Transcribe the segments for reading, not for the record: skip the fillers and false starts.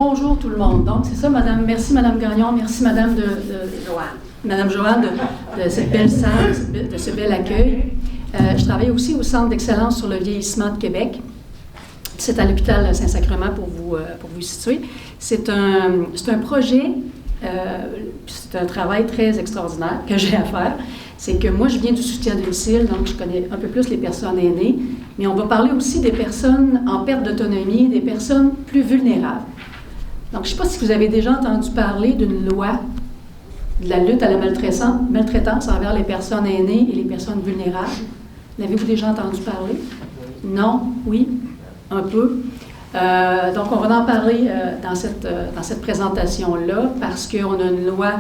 Bonjour tout le monde. Donc, c'est ça, Madame. Merci, Madame Gagnon. Merci, Madame Madame Joanne, de cette belle salle, de ce bel accueil. Je travaille aussi au Centre d'excellence sur le vieillissement de Québec. C'est à l'hôpital Saint-Sacrement pour vous situer. C'est un projet, c'est un travail très extraordinaire que j'ai à faire. C'est que moi, je viens du soutien à domicile, donc je connais un peu plus les personnes aînées, mais on va parler aussi des personnes en perte d'autonomie, des personnes plus vulnérables. Donc, je ne sais pas si vous avez déjà entendu parler d'une loi de la lutte à la maltraitance envers les personnes aînées et les personnes vulnérables. L'avez-vous déjà entendu parler? Non? Oui? Un peu? Donc, on va en parler dans cette présentation-là parce qu'on a une loi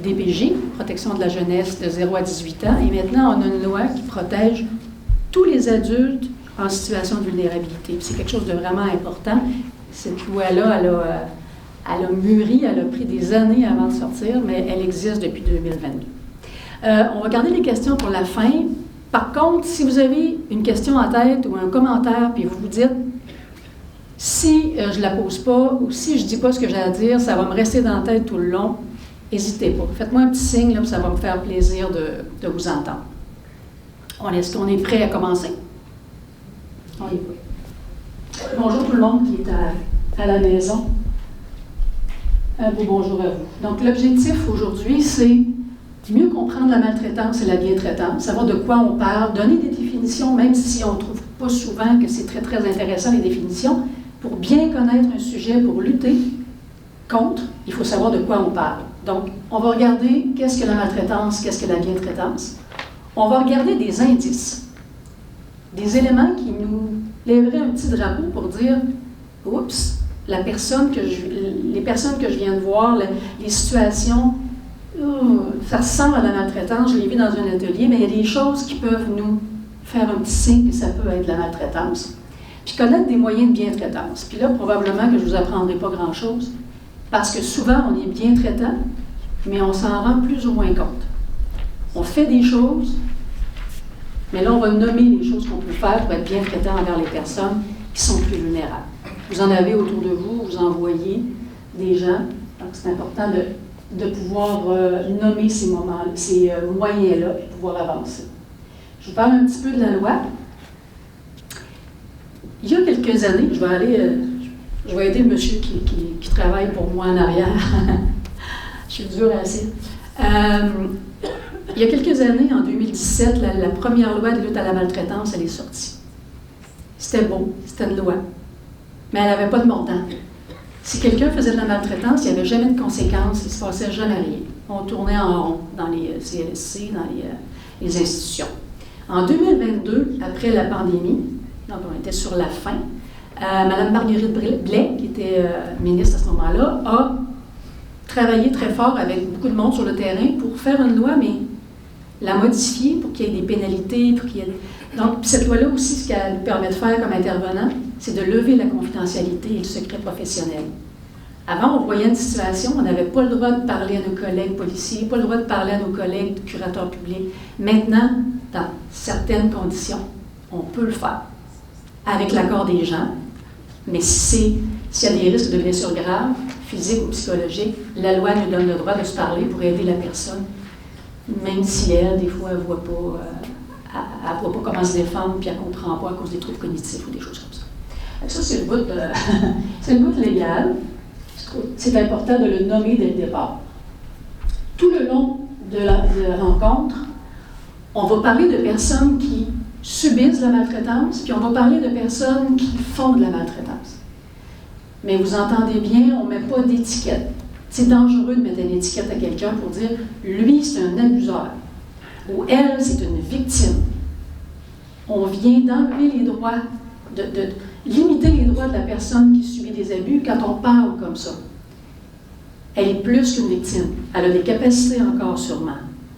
DPJ, protection de la jeunesse de 0 à 18 ans, et maintenant, on a une loi qui protège tous les adultes en situation de vulnérabilité. C'est quelque chose de vraiment important. Cette loi-là, elle a mûri, elle a pris des années avant de sortir, mais elle existe depuis 2022. On va garder les questions pour la fin. Par contre, si vous avez une question en tête ou un commentaire, puis vous vous dites, si je ne la pose pas ou si je ne dis pas ce que j'ai à dire, ça va me rester dans la tête tout le long, n'hésitez pas. Faites-moi un petit signe, là, puis ça va me faire plaisir de vous entendre. Est-ce qu'on est prêt à commencer? On y va. Bonjour tout le monde qui est à la maison. Un beau bonjour à vous. Donc, l'objectif aujourd'hui, c'est mieux comprendre la maltraitance et la bientraitance, savoir de quoi on parle, donner des définitions, même si on ne trouve pas souvent que c'est très, très intéressant, les définitions. Pour bien connaître un sujet, pour lutter contre, il faut savoir de quoi on parle. Donc, on va regarder qu'est-ce que la maltraitance, qu'est-ce que la bientraitance. On va regarder des indices, des éléments qui nous lèveraient un petit drapeau pour dire « Oups, les personnes que je viens de voir, les situations, ça ressemble à la maltraitance, je l'ai vu dans un atelier, mais il y a des choses qui peuvent nous faire un petit signe que ça peut être de la maltraitance. » Puis connaître des moyens de bientraitance. Puis là, probablement que je ne vous apprendrai pas grand-chose, parce que souvent, on est bien traitant, mais on s'en rend plus ou moins compte. On fait des choses, mais là, on va nommer les choses qu'on peut faire pour être bien traitant envers les personnes qui sont plus vulnérables. Vous en avez autour de vous, vous en voyez des gens. Donc, c'est important de pouvoir nommer ces moments, ces moyens-là et pouvoir avancer. Je vous parle un petit peu de la loi. Il y a quelques années, je vais aider le monsieur qui travaille pour moi en arrière. Je suis dure assez. Il y a quelques années, en 2017, la première loi de lutte à la maltraitance, elle est sortie. C'était beau, c'était une loi, mais elle n'avait pas de montant. Si quelqu'un faisait de la maltraitance, il n'y avait jamais de conséquences, il ne se passait jamais rien. On tournait en rond dans les CLSC, dans les institutions. En 2022, après la pandémie, donc on était sur la fin, Mme Marguerite Blais, qui était ministre à ce moment-là, a travaillé très fort avec beaucoup de monde sur le terrain pour faire une loi, mais la modifier pour qu'il y ait des pénalités, pour qu'il y ait... Donc, cette loi-là aussi, ce qu'elle nous permet de faire comme intervenant, c'est de lever la confidentialité et le secret professionnel. Avant, on voyait une situation, on n'avait pas le droit de parler à nos collègues policiers, pas le droit de parler à nos collègues curateurs publics. Maintenant, dans certaines conditions, on peut le faire, avec l'accord des gens, mais s'il y a des risques de blessures graves, physiques ou psychologiques, la loi nous donne le droit de se parler pour aider la personne, même si elle, des fois, elle ne voit pas comment se défendre, puis elle ne comprend pas à cause des troubles cognitifs ou des choses comme ça. Donc ça, c'est le bout légal. C'est important de le nommer dès le départ. Tout le long de la rencontre, on va parler de personnes qui subissent la maltraitance, puis on va parler de personnes qui font de la maltraitance. Mais vous entendez bien, on ne met pas d'étiquette. C'est dangereux de mettre une étiquette à quelqu'un pour dire « lui, c'est un abuseur » ou « elle, c'est une victime ». On vient d'enlever les droits, de limiter les droits de la personne qui subit des abus quand on parle comme ça. Elle est plus qu'une victime. Elle a des capacités encore sûrement.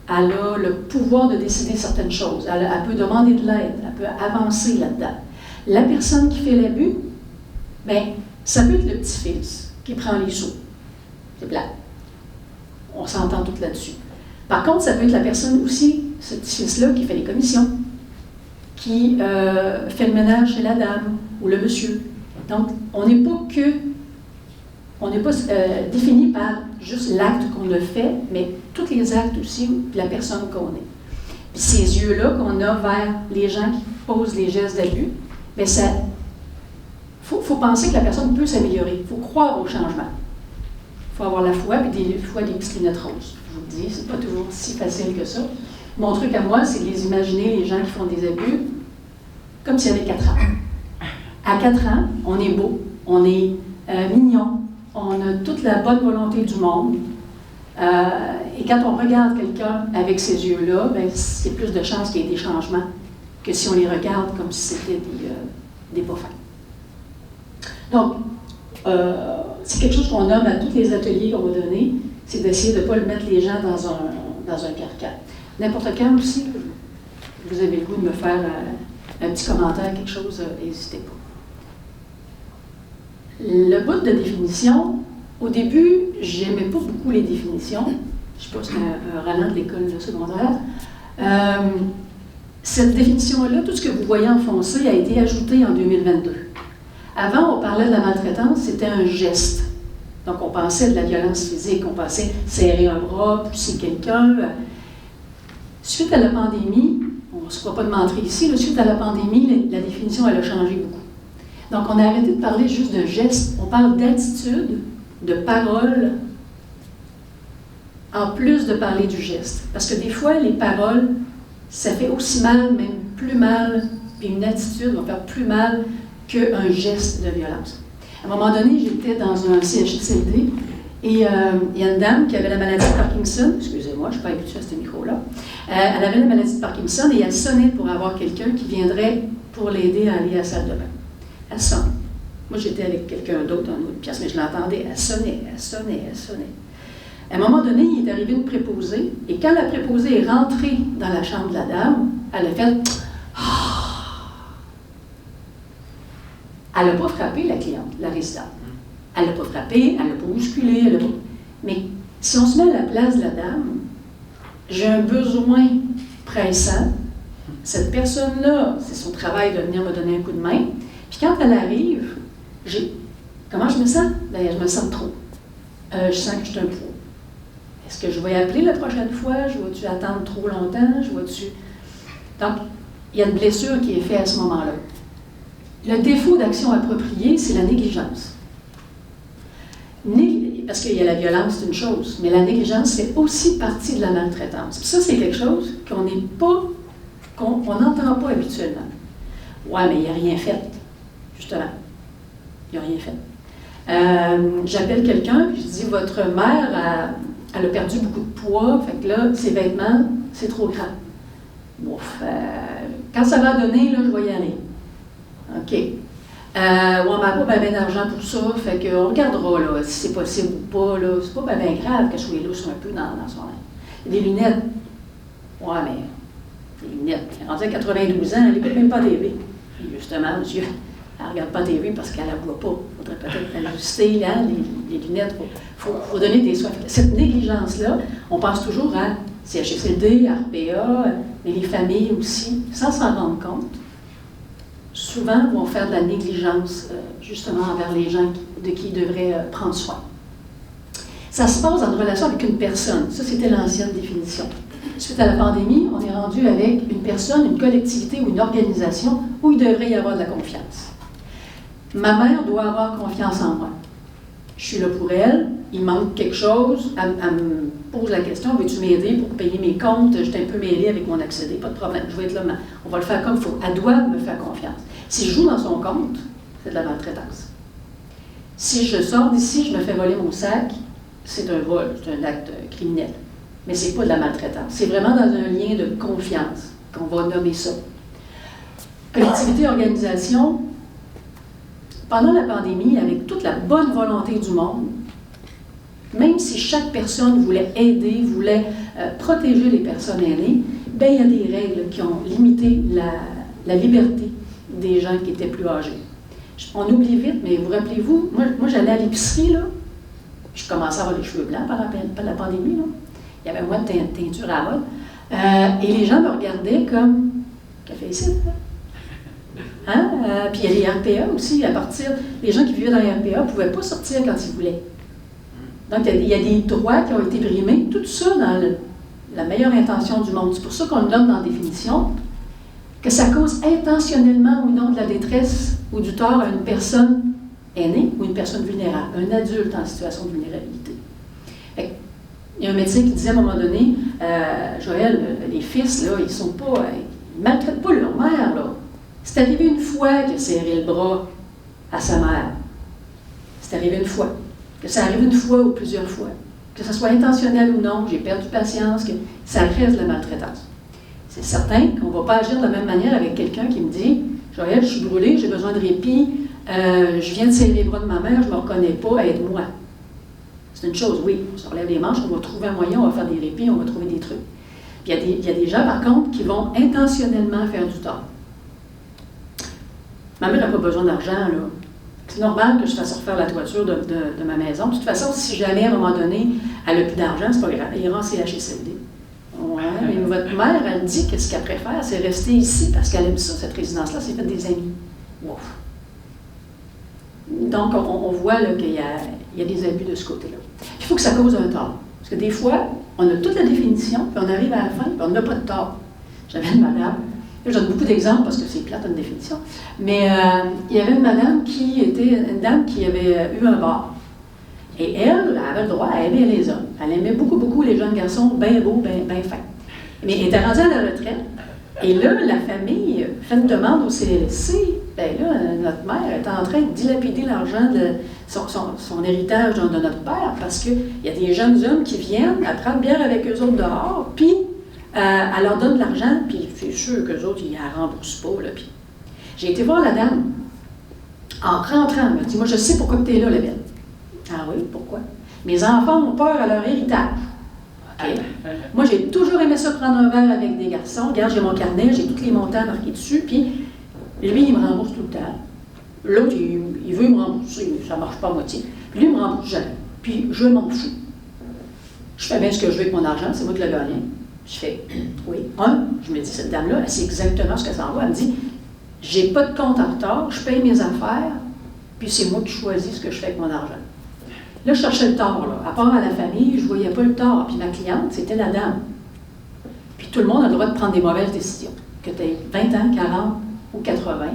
Elle a le pouvoir de décider certaines choses. Elle peut demander de l'aide. Elle peut avancer là-dedans. La personne qui fait l'abus, bien, ça peut être le petit-fils qui prend les sous. C'est plat. On s'entend tout là-dessus. Par contre, ça peut être la personne aussi, ce petit-fils-là, qui fait les commissions, qui fait le ménage chez la dame ou le monsieur. Donc, on n'est pas que on n'est pas défini par juste l'acte qu'on a fait, mais tous les actes aussi de la personne qu'on est. Puis ces yeux-là qu'on a vers les gens qui posent les gestes d'abus, bien ça, faut penser que la personne peut s'améliorer. Il faut croire au changement. Il faut avoir la foi, puis des fois des petites lunettes roses. Je vous le dis, c'est pas toujours si facile que ça. Mon truc à moi, c'est de les imaginer, les gens qui font des abus, comme s'il y avait 4 ans. À 4 ans, on est beau, on est mignon, on a toute la bonne volonté du monde. Et quand on regarde quelqu'un avec ces yeux-là, ben, c'est plus de chances qu'il y ait des changements que si on les regarde comme si c'était des pas fins. Donc, c'est quelque chose qu'on nomme à tous les ateliers qu'on va donner, c'est d'essayer de ne pas le mettre les gens dans un carcan. N'importe quand aussi, vous avez le goût de me faire un petit commentaire, quelque chose, n'hésitez pas. Le bout de définition, au début, j'aimais pas beaucoup les définitions. Je ne sais pas si c'est un ralent de l'école secondaire. Cette définition-là, tout ce que vous voyez en foncé a été ajouté en 2022. Avant, on parlait de la maltraitance, c'était un geste. Donc, on pensait de la violence physique, on pensait serrer un bras, pousser quelqu'un. Suite à la pandémie, on ne se croit pas de mentir ici, suite à la pandémie, la définition, elle a changé beaucoup. Donc, on a arrêté de parler juste de gestes, on parle d'attitude, de parole, en plus de parler du geste. Parce que des fois, les paroles, ça fait aussi mal, même plus mal, puis une attitude va faire plus mal qu'un geste de violence. À un moment donné, j'étais dans un CHSLD et il y a une dame qui avait la maladie de Parkinson, excusez-moi, je ne suis pas habituée à ce micro-là, elle avait la maladie de Parkinson et elle sonnait pour avoir quelqu'un qui viendrait pour l'aider à aller à la salle de bain. Elle sonne. Moi, j'étais avec quelqu'un d'autre dans une autre pièce, mais je l'entendais. Elle sonnait, elle sonnait, elle sonnait. À un moment donné, il est arrivé une préposée, et quand la préposée est rentrée dans la chambre de la dame, elle a fait Elle n'a pas frappé la cliente, la résidente. Elle n'a pas frappé, elle n'a pas bousculé, elle n'a pas... Mais si on se met à la place de la dame, j'ai un besoin pressant. Cette personne-là, c'est son travail de venir me donner un coup de main. Puis quand elle arrive, comment je me sens? Bien, je me sens trop. Je sens que je suis un poids. Est-ce que je vais appeler la prochaine fois? Je vais-tu attendre trop longtemps? Donc, il y a une blessure qui est faite à ce moment-là. Le défaut d'action appropriée, c'est la négligence. Parce qu'il y a la violence, c'est une chose, mais la négligence fait aussi partie de la maltraitance. Puis ça, c'est quelque chose qu'on n'entend pas habituellement. Ouais, mais il n'y a rien fait, justement. Il n'y a rien fait. J'appelle quelqu'un, puis je dis, votre mère, elle a perdu beaucoup de poids, fait que là, ses vêtements, c'est trop grand. Bouf, quand ça va donner, là, je vais y aller. OK. On n'a pas bien d'argent pour ça, fait qu'on regardera là, si c'est possible ou pas. Là. C'est pas bien grave que je sois lousse un peu dans son air. Des lunettes. Ouais, mais les lunettes, elle est rendue à 92 ans, elle n'écoute même pas TV. Puis justement, monsieur, elle ne regarde pas TV parce qu'elle ne la voit pas. Il faudrait peut-être ajuster là, les lunettes. Il faut donner des soins. Cette négligence-là, on pense toujours à CHSLD, RPA, mais les familles aussi, sans s'en rendre compte. Souvent, vont faire de la négligence, justement, envers les gens de qui ils devraient prendre soin. Ça se passe en relation avec une personne. Ça, c'était l'ancienne définition. Suite à la pandémie, on est rendu avec une personne, une collectivité ou une organisation où il devrait y avoir de la confiance. Ma mère doit avoir confiance en moi. Je suis là pour elle, il manque quelque chose, elle me pose la question, veux-tu m'aider pour payer mes comptes? J'étais un peu mêlée avec mon accédé, pas de problème, je vais être là, on va le faire comme il faut. Elle doit me faire confiance. Si je joue dans son compte, c'est de la maltraitance. Si je sors d'ici, je me fais voler mon sac, c'est un vol, c'est un acte criminel. Mais c'est pas de la maltraitance. C'est vraiment dans un lien de confiance qu'on va nommer ça. Collectivité, organisation, pendant la pandémie, avec toute la bonne volonté du monde, même si chaque personne voulait aider, voulait protéger les personnes aînées, bien, il y a des règles qui ont limité la liberté des gens qui étaient plus âgés. On oublie vite, mais vous rappelez-vous, moi j'allais à l'épicerie, là, je commençais à avoir les cheveux blancs par la pandémie, là. Il y avait moins de teinture à la mode, et les gens me regardaient comme « Café ici, là? » Hein? Puis il y a les RPA aussi, à partir, les gens qui vivaient dans les RPA ne pouvaient pas sortir quand ils voulaient. Donc il y a des droits qui ont été brimés, tout ça dans la meilleure intention du monde. C'est pour ça qu'on le nomme dans la définition, que ça cause intentionnellement ou non de la détresse ou du tort à une personne aînée ou une personne vulnérable, un adulte en situation de vulnérabilité. Il y a un médecin qui disait à un moment donné, Joël, les fils, là, ils maltraitent pas leur mère, là. C'est arrivé une fois qu'il a serré le bras à sa mère. C'est arrivé une fois. Que ça arrive une fois ou plusieurs fois. Que ce soit intentionnel ou non, j'ai perdu patience, que ça reste de la maltraitance. C'est certain qu'on ne va pas agir de la même manière avec quelqu'un qui me dit « Joël, je suis brûlée, j'ai besoin de répit, je viens de serrer les bras de ma mère, je ne me reconnais pas, aide-moi. » C'est une chose, oui, on se relève les manches, on va trouver un moyen, on va faire des répits, on va trouver des trucs. Puis il y a des gens, par contre, qui vont intentionnellement faire du tort. Ma mère n'a pas besoin d'argent, là. C'est normal que je fasse refaire la toiture de ma maison. De toute façon, si jamais, à un moment donné, elle n'a plus d'argent, c'est pas grave, elle ira en CHSLD. Ouais, mais votre mère, elle dit que ce qu'elle préfère, c'est rester ici parce qu'elle aime ça, cette résidence-là, c'est fait des amis. Ouf. Donc, on voit qu'il y a des abus de ce côté-là. Il faut que ça cause un tort. Parce que des fois, on a toute la définition, puis on arrive à la fin, puis on n'a pas de tort. J'avais une madame, je donne beaucoup d'exemples parce que c'est plate une définition, mais il y avait une madame qui était une dame qui avait eu un bar. Et elle avait le droit à aimer les hommes. Elle aimait beaucoup, beaucoup les jeunes garçons, bien beaux, bien fins. Mais elle était rendue à la retraite. Et là, la famille fait une demande au CLSC. Bien là, notre mère est en train de dilapider l'argent de son héritage de notre père parce qu'il y a des jeunes hommes qui viennent, elle prend une bière avec eux autres dehors, puis elle leur donne de l'argent, puis c'est sûr qu'eux autres, ils ne la remboursent pas. Là, puis. J'ai été voir la dame. En rentrant, elle m'a dit « Moi, je sais pourquoi tu es là, la belle. » Ah oui, pourquoi? Mes enfants ont peur à leur héritage. Okay. Moi, j'ai toujours aimé ça prendre un verre avec des garçons. Regarde, j'ai mon carnet, j'ai tous les montants marqués dessus, puis lui, il me rembourse tout le temps. L'autre, il veut me rembourser, ça ne marche pas à moitié. Puis lui, il me rembourse jamais. Puis je m'en fous. Je fais bien ce que je veux avec mon argent, c'est moi qui l'ai gagné. Je fais, oui. Je me dis, cette dame-là, elle sait exactement ce qu'elle s'en va. Elle me dit, j'ai pas de compte en retard, je paye mes affaires, puis c'est moi qui choisis ce que je fais avec mon argent. Là, je cherchais le tort, là. À part à la famille, je ne voyais pas le tort. Puis ma cliente, c'était la dame. Puis tout le monde a le droit de prendre des mauvaises décisions. Que tu aies 20 ans, 40 ou 80.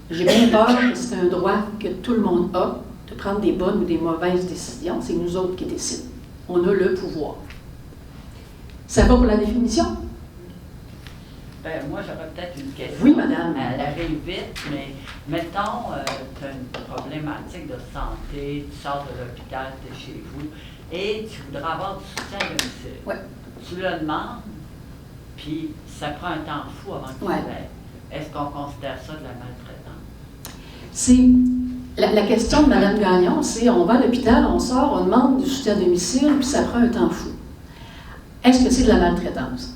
J'ai bien peur que c'est un droit que tout le monde a de prendre des bonnes ou des mauvaises décisions. C'est nous autres qui décident. On a le pouvoir. Ça va pour la définition? Ben, moi, j'aurais peut-être une question. Oui, madame. Elle arrive vite, mais mettons, tu as une problématique de santé, tu sors de l'hôpital, tu es chez vous, et tu voudrais avoir du soutien à domicile. Oui. Tu le demandes, puis ça prend un temps fou avant que tu l'aies. Est-ce qu'on considère ça de la maltraitance? C'est la question de Mme Gagnon, c'est on va à l'hôpital, on sort, on demande du soutien à domicile, puis ça prend un temps fou. Est-ce que c'est de la maltraitance?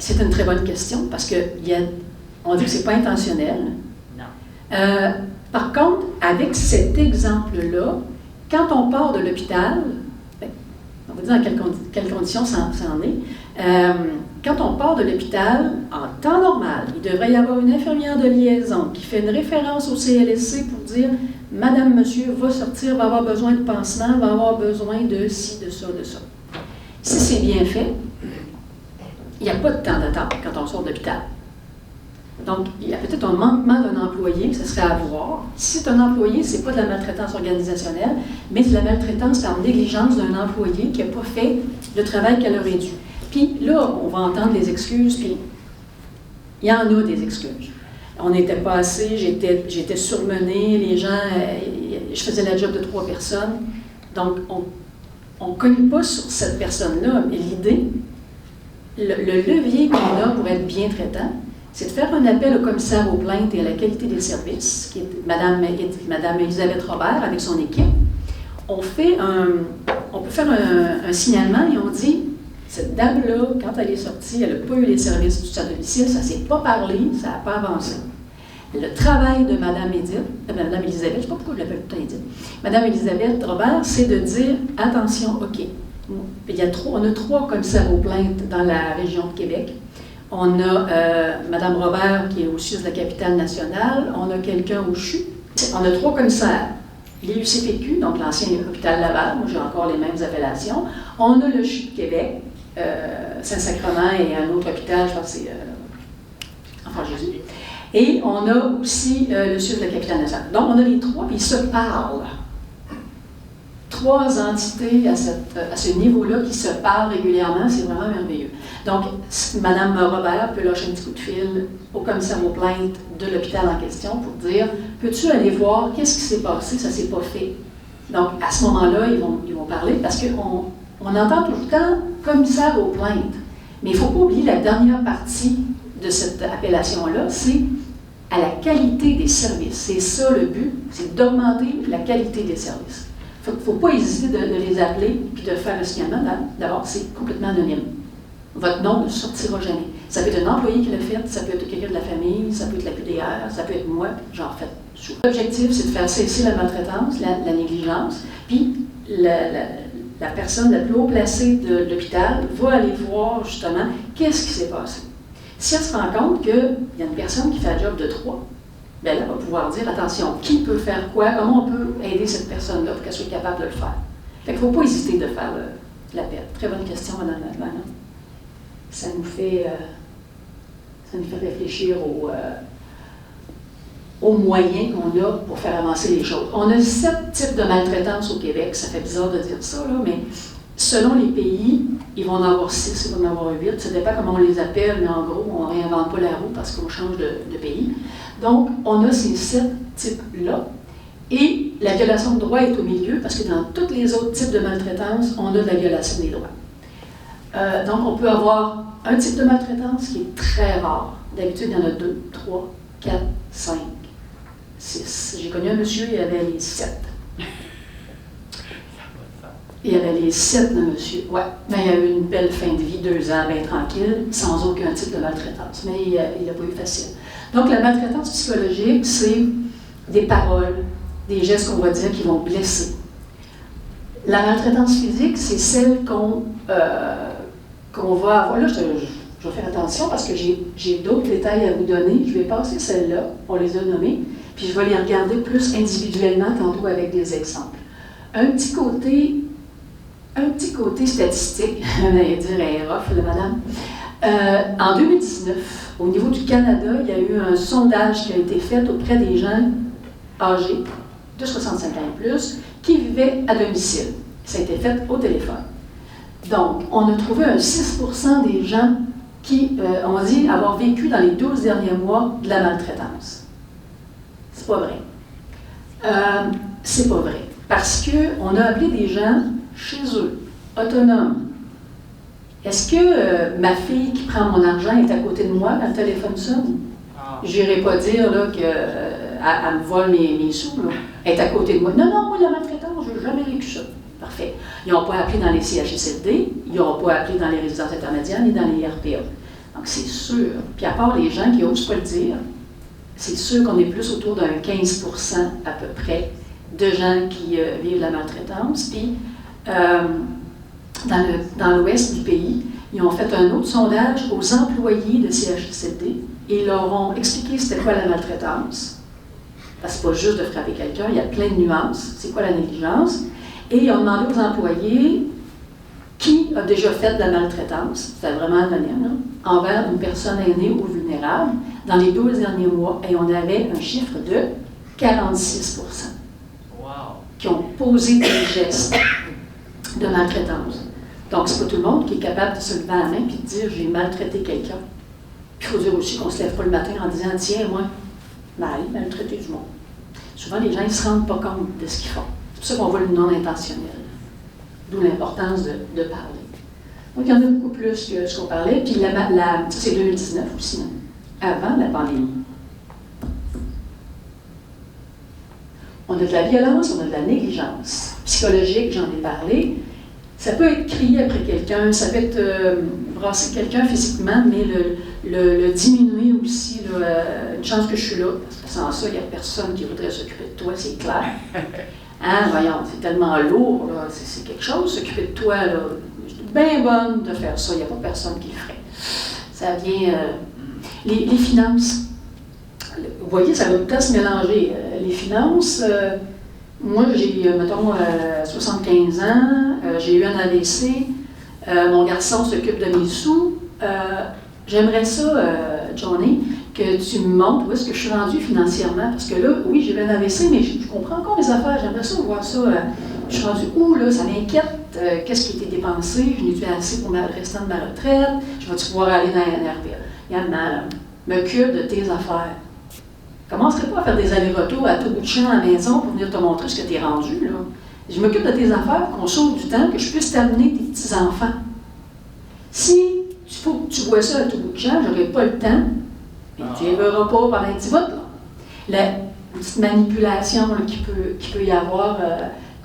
C'est une très bonne question parce qu'on dit que ce n'est pas intentionnel. Non. Par contre, avec cet exemple-là, quand on part de l'hôpital, on va dire dans quelles conditions ça en est, quand on part de l'hôpital, en temps normal, il devrait y avoir une infirmière de liaison qui fait une référence au CLSC pour dire « Madame, monsieur, va sortir, va avoir besoin de pansement, va avoir besoin de ci, de ça, de ça. » Si c'est bien fait, il n'y a pas de temps d'attente quand on sort de l'hôpital. Donc, il y a peut-être un manquement d'un employé, ce serait à voir. Si c'est un employé, ce n'est pas de la maltraitance organisationnelle, mais de la maltraitance en négligence d'un employé qui n'a pas fait le travail qu'elle aurait dû. Puis là, on va entendre des excuses, puis il y en a des excuses. On n'était pas assez, j'étais surmenée, les gens, je faisais la job de 3 personnes. Donc, on ne cogne pas sur cette personne-là, mais l'idée, le levier qu'on a pour être bien traitant, c'est de faire un appel au commissaire aux plaintes et à la qualité des services, qui est Mme Elisabeth Robert avec son équipe. On peut faire un signalement et on dit, cette dame-là, quand elle est sortie, elle n'a pas eu les services du soutien à domicile, ça ne s'est pas parlé, ça n'a pas avancé. Le travail de Mme Elisabeth, je ne sais pas pourquoi je l'appelle tout le temps Edith, Mme Elisabeth Robert, c'est de dire, attention, OK, on a 3 commissaires aux plaintes dans la région de Québec. On a Mme Robert qui est au CHU de la capitale nationale. On a quelqu'un au CHU. On a 3 commissaires. L'IUCPQ, donc l'ancien hôpital Laval, moi j'ai encore les mêmes appellations. On a le CHU de Québec, Saint-Sacrement et un autre hôpital, je pense que c'est Enfant Jésus. Et on a aussi le CHU de la capitale nationale. Donc on a les 3, puis ils se parlent. 3 entités à ce niveau-là qui se parlent régulièrement, c'est vraiment merveilleux. Donc, Mme Robert peut lâcher un petit coup de fil au commissaire aux plaintes de l'hôpital en question pour dire « Peux-tu aller voir qu'est-ce qui s'est passé, ça ne s'est pas fait? » Donc, à ce moment-là, ils vont parler parce qu'on entend tout le temps « commissaire aux plaintes ». Mais il ne faut pas oublier la dernière partie de cette appellation-là, c'est à la qualité des services. C'est ça le but, c'est d'augmenter la qualité des services. Il ne faut pas hésiter de les appeler et de faire le signalement. D'abord, c'est complètement anonyme. Votre nom ne sortira jamais. Ça peut être un employé qui l'a fait, ça peut être quelqu'un de la famille, ça peut être la QDR, ça peut être moi, j'en fais souvent. L'objectif, c'est de faire cesser la maltraitance, la négligence, puis la personne la plus haut placée de l'hôpital va aller voir justement qu'est-ce qui s'est passé. Si elle se rend compte qu'il y a une personne qui fait un job de 3, bien là, elle va pouvoir dire, attention, qui peut faire quoi, comment on peut aider cette personne-là pour qu'elle soit capable de le faire. Fait qu'il ne faut pas hésiter de faire l'appel. Très bonne question, Mme Ladman. Ça nous fait réfléchir aux moyens qu'on a pour faire avancer les choses. On a 7 types de maltraitance au Québec, ça fait bizarre de dire ça, là, mais selon les pays, ils vont en avoir 6, ils vont en avoir 8, ça dépend comment on les appelle, mais en gros, on ne réinvente pas la roue parce qu'on change de pays. Donc, on a ces 7 types-là, et la violation de droit est au milieu, parce que dans tous les autres types de maltraitance, on a de la violation des droits. Donc, on peut avoir un type de maltraitance qui est très rare. D'habitude, il y en a 2, 3, 4, 5, 6. J'ai connu un monsieur, il y avait les 7. Il y avait les 7 de monsieur. Ouais, mais il a eu une belle fin de vie, 2 ans, bien tranquille, sans aucun type de maltraitance. Mais il n'a pas eu facile. Donc, la maltraitance psychologique, c'est des paroles, des gestes qu'on va dire qui vont blesser. La maltraitance physique, c'est celle qu'on va avoir. Là, je vais faire attention parce que j'ai d'autres détails à vous donner. Je vais passer celles-là, on les a nommées, puis je vais les regarder plus individuellement tantôt avec des exemples. Un petit côté statistique, on va dire, elle est rough, la madame. En 2019, au niveau du Canada, il y a eu un sondage qui a été fait auprès des gens âgés de 65 ans et plus qui vivaient à domicile. Ça a été fait au téléphone. Donc, on a trouvé un 6% des gens qui ont dit avoir vécu dans les 12 derniers mois de la maltraitance. C'est pas vrai. C'est pas vrai. Parce qu'on a appelé des gens chez eux, autonomes. Est-ce que ma fille qui prend mon argent est à côté de moi quand le téléphone sonne? Je n'irai pas dire qu'elle me vole mes sous. Là. Elle est à côté de moi. Non, moi, la maltraitance, je n'ai jamais vécu ça. Parfait. Ils n'ont pas appelé dans les CHSLD, ils n'ont pas appelé dans les résidences intermédiaires ni dans les RPA. Donc, c'est sûr. Puis, à part les gens qui n'osent pas le dire, c'est sûr qu'on est plus autour d'un 15% à peu près de gens qui vivent la maltraitance. Puis, dans l'ouest du pays, ils ont fait un autre sondage aux employés de CHSLD et ils leur ont expliqué c'était quoi la maltraitance. Parce que c'est pas juste de frapper quelqu'un, il y a plein de nuances. C'est quoi la négligence? Et ils ont demandé aux employés qui a déjà fait de la maltraitance, c'était vraiment anonyme, envers une personne aînée ou vulnérable dans les 12 derniers mois. Et on avait un chiffre de 46% qui ont posé des gestes de maltraitance. Donc, c'est pas tout le monde qui est capable de se lever à la main et de dire « j'ai maltraité quelqu'un ». Puis il faut dire aussi qu'on ne se lève pas le matin en disant « tiens, moi, maltraité du monde ». Souvent, les gens ne se rendent pas compte de ce qu'ils font. C'est pour ça qu'on voit le non intentionnel. D'où l'importance de parler. Donc, il y en a beaucoup plus que ce qu'on parlait. Puis, ça, c'est 2019 aussi, avant la pandémie. On a de la violence, on a de la négligence. Psychologique, j'en ai parlé. Ça peut être crier après quelqu'un, ça peut être brasser quelqu'un physiquement, mais le diminuer aussi, une chance que je suis là, parce que sans ça, il n'y a personne qui voudrait s'occuper de toi, c'est clair. Hein, voyons, c'est tellement lourd, là, c'est quelque chose, s'occuper de toi, là. Je suis bien bonne de faire ça, il n'y a pas personne qui le ferait. Ça vient... les finances. Vous voyez, ça va tout le temps se mélanger. Les finances, moi, j'ai, mettons, 75 ans, j'ai eu un AVC, mon garçon s'occupe de mes sous. J'aimerais ça, Johnny, que tu me montres où est-ce que je suis rendue financièrement. Parce que là, oui, j'ai eu un AVC, mais je comprends encore les affaires. J'aimerais ça voir ça. Je suis rendue où, là? Ça m'inquiète. Qu'est-ce qui a été dépensé? Je n'ai-tu assez pour le restant de ma retraite? Je vais-tu pouvoir aller dans la NRPA? Yann, m'occupe de tes affaires. Commencerai pas à faire des allers-retours à tout bout de champ à la maison pour venir te montrer ce que tu es rendu, là. Je m'occupe de tes affaires pour qu'on sauve du temps, que je puisse t'amener tes petits-enfants. Si il faut que tu vois ça à tout bout de champ, j'aurai pas le temps, et tu ne les verras pas pendant un petit bout, là. La petite manipulation là, qui peut y avoir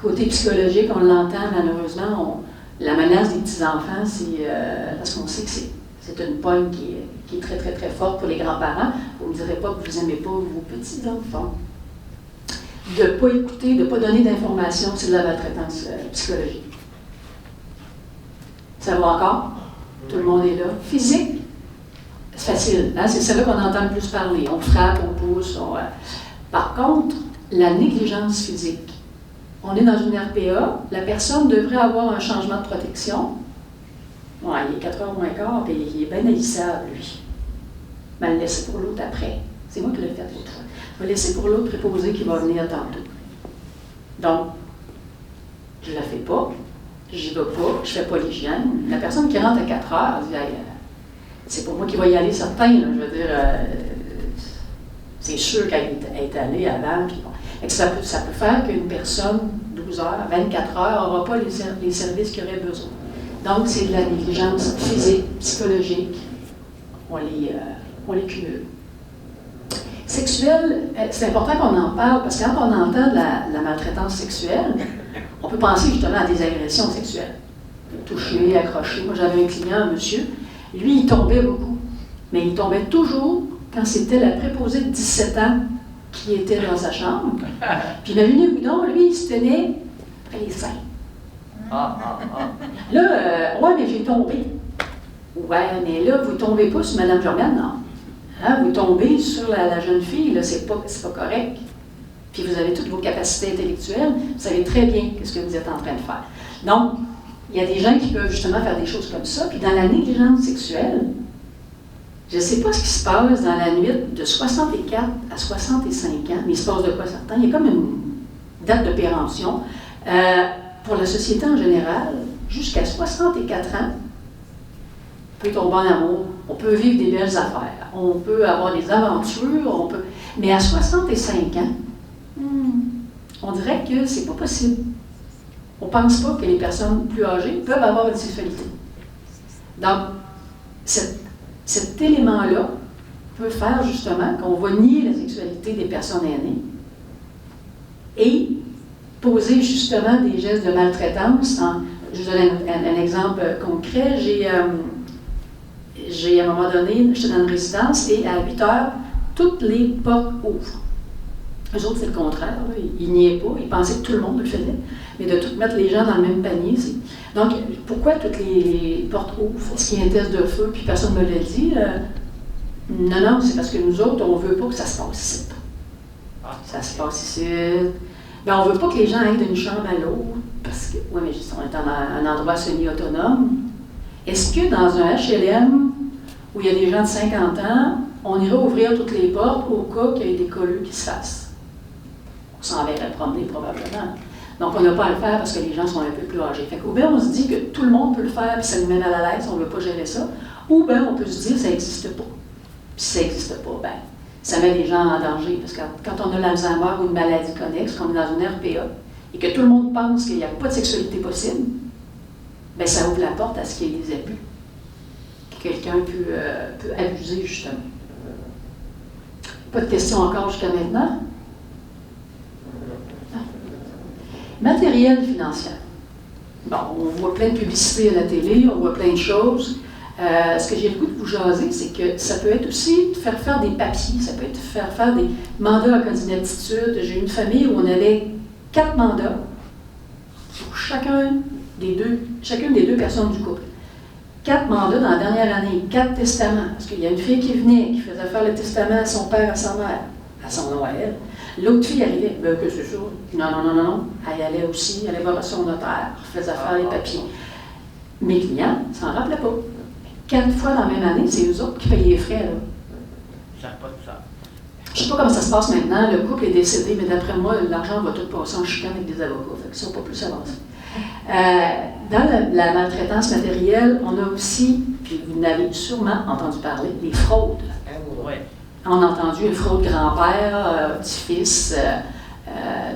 côté psychologique, on l'entend malheureusement, la menace des petits-enfants, c'est parce qu'on sait que c'est une pogne qui est très, très, très forte pour les grands-parents. Vous ne me direz pas que vous n'aimez pas vos petits-enfants. De ne pas écouter, de ne pas donner d'informations, c'est de la maltraitance psychologique. Ça va encore? Tout le monde est là. Physique, c'est facile. Hein? C'est celle-là qu'on entend le plus parler. On frappe, on pousse. Par contre, la négligence physique. On est dans une RPA, la personne devrait avoir un changement de protection. Ouais, il est 4h moins quart, puis il est bien haïssable, lui. Mais le laisser pour l'autre après. C'est moi qui l'ai fait l'autre fois. Je vais laisser pour l'autre préposé qui va venir tantôt. Donc, je ne la fais pas, j'y vais pas, je ne fais pas l'hygiène. La personne qui rentre à 4h, elle dit hey, c'est pour moi qui va y aller certain. Là. Je veux dire, c'est sûr qu'elle est allée avant. Puis bon. Ça peut faire qu'une personne, 12 heures, 24 heures, n'aura pas les services qu'il aurait besoin. Donc, c'est de la négligence physique, psychologique. On les cumule. Sexuelle, c'est important qu'on en parle parce que quand on entend de la maltraitance sexuelle, on peut penser justement à des agressions sexuelles. Toucher, accrocher. Moi, j'avais un client, un monsieur, lui, il tombait beaucoup. Mais il tombait toujours quand c'était la préposée de 17 ans qui était dans sa chambre. Puis imaginez, non, lui, il se tenait après les seins. Là, ouais, mais j'ai tombé. Ouais, mais là, vous ne tombez pas sur Mme Jordan, non. Hein, vous tombez sur la jeune fille, là, c'est pas correct. Puis vous avez toutes vos capacités intellectuelles, vous savez très bien ce que vous êtes en train de faire. Donc, il y a des gens qui peuvent justement faire des choses comme ça. Puis dans la négligence sexuelle, je ne sais pas ce qui se passe dans la nuit de 64 à 65 ans, mais il se passe de quoi certain? Il y a comme une date de péremption. Pour la société en général, jusqu'à 64 ans, on peut tomber en amour, on peut vivre des belles affaires, on peut avoir des aventures, mais à 65 ans, on dirait que c'est pas possible. On ne pense pas que les personnes plus âgées peuvent avoir une sexualité. Donc, cet élément-là peut faire justement qu'on va nier la sexualité des personnes aînées et poser justement des gestes de maltraitance. Je vous donne un exemple concret. J'ai à un moment donné, j'étais dans une résidence et à 8 heures, toutes les portes ouvrent. Eux autres, c'est le contraire. Là. Ils niaient pas, ils pensaient que tout le monde le faisait, mais de tout mettre les gens dans le même panier. Donc, pourquoi toutes les portes ouvrent? Est-ce qu'il y a un test de feu, puis personne ne me l'a dit? Non, c'est parce que nous autres, on ne veut pas que ça se passe ici. Ça se passe ici. Bien, on ne veut pas que les gens aillent d'une chambre à l'autre, parce que, oui, mais on est dans un endroit semi-autonome. Est-ce que dans un HLM où il y a des gens de 50 ans, on ira ouvrir toutes les portes au cas qu'il y ait des colleux qui se fassent? On s'enverrait promener probablement. Donc, on n'a pas à le faire parce que les gens sont un peu plus âgés. Fait qu'au bien, on se dit que tout le monde peut le faire, puis ça nous met mal à l'aise, on ne veut pas gérer ça. Ou bien, on peut se dire que ça n'existe pas. Puis si ça n'existe pas, bien, ça met les gens en danger. Parce que quand on a l'Alzheimer ou une maladie connexe, qu'on est dans une RPA, et que tout le monde pense qu'il n'y a pas de sexualité possible, bien, ça ouvre la porte à ce qu'il y ait des abus. Que quelqu'un peut abuser, justement. Pas de questions encore jusqu'à maintenant? Matériel financier. Bon, on voit plein de publicités à la télé, on voit plein de choses. Ce que j'ai le goût de vous jaser, c'est que ça peut être aussi de faire des papiers, ça peut être faire des mandats en cas d'inaptitude. J'ai une famille où on avait 4 mandats pour chacune des deux personnes du couple. 4 mandats dans la dernière année, 4 testaments. Parce qu'il y a une fille qui venait, qui faisait faire le testament à son père, à sa mère, à son nom à elle. L'autre fille arrivait, ben que c'est ça. Non. Elle allait aussi, elle allait voir son notaire, faisait faire les papiers. Mes clients ne s'en rappelaient pas. 4 fois dans la même année, c'est eux autres qui payent les frais. Là. Ça n'a pas de sens. Je ne sais pas comment ça se passe maintenant. Le couple est décédé, mais d'après moi, l'argent va tout passer en chicane avec des avocats. Fait que ça ne va pas plus avancer. Dans la maltraitance matérielle, on a aussi, puis vous n'avez sûrement entendu parler, les fraudes. Oui. On a entendu une fraude grand-père, petit-fils,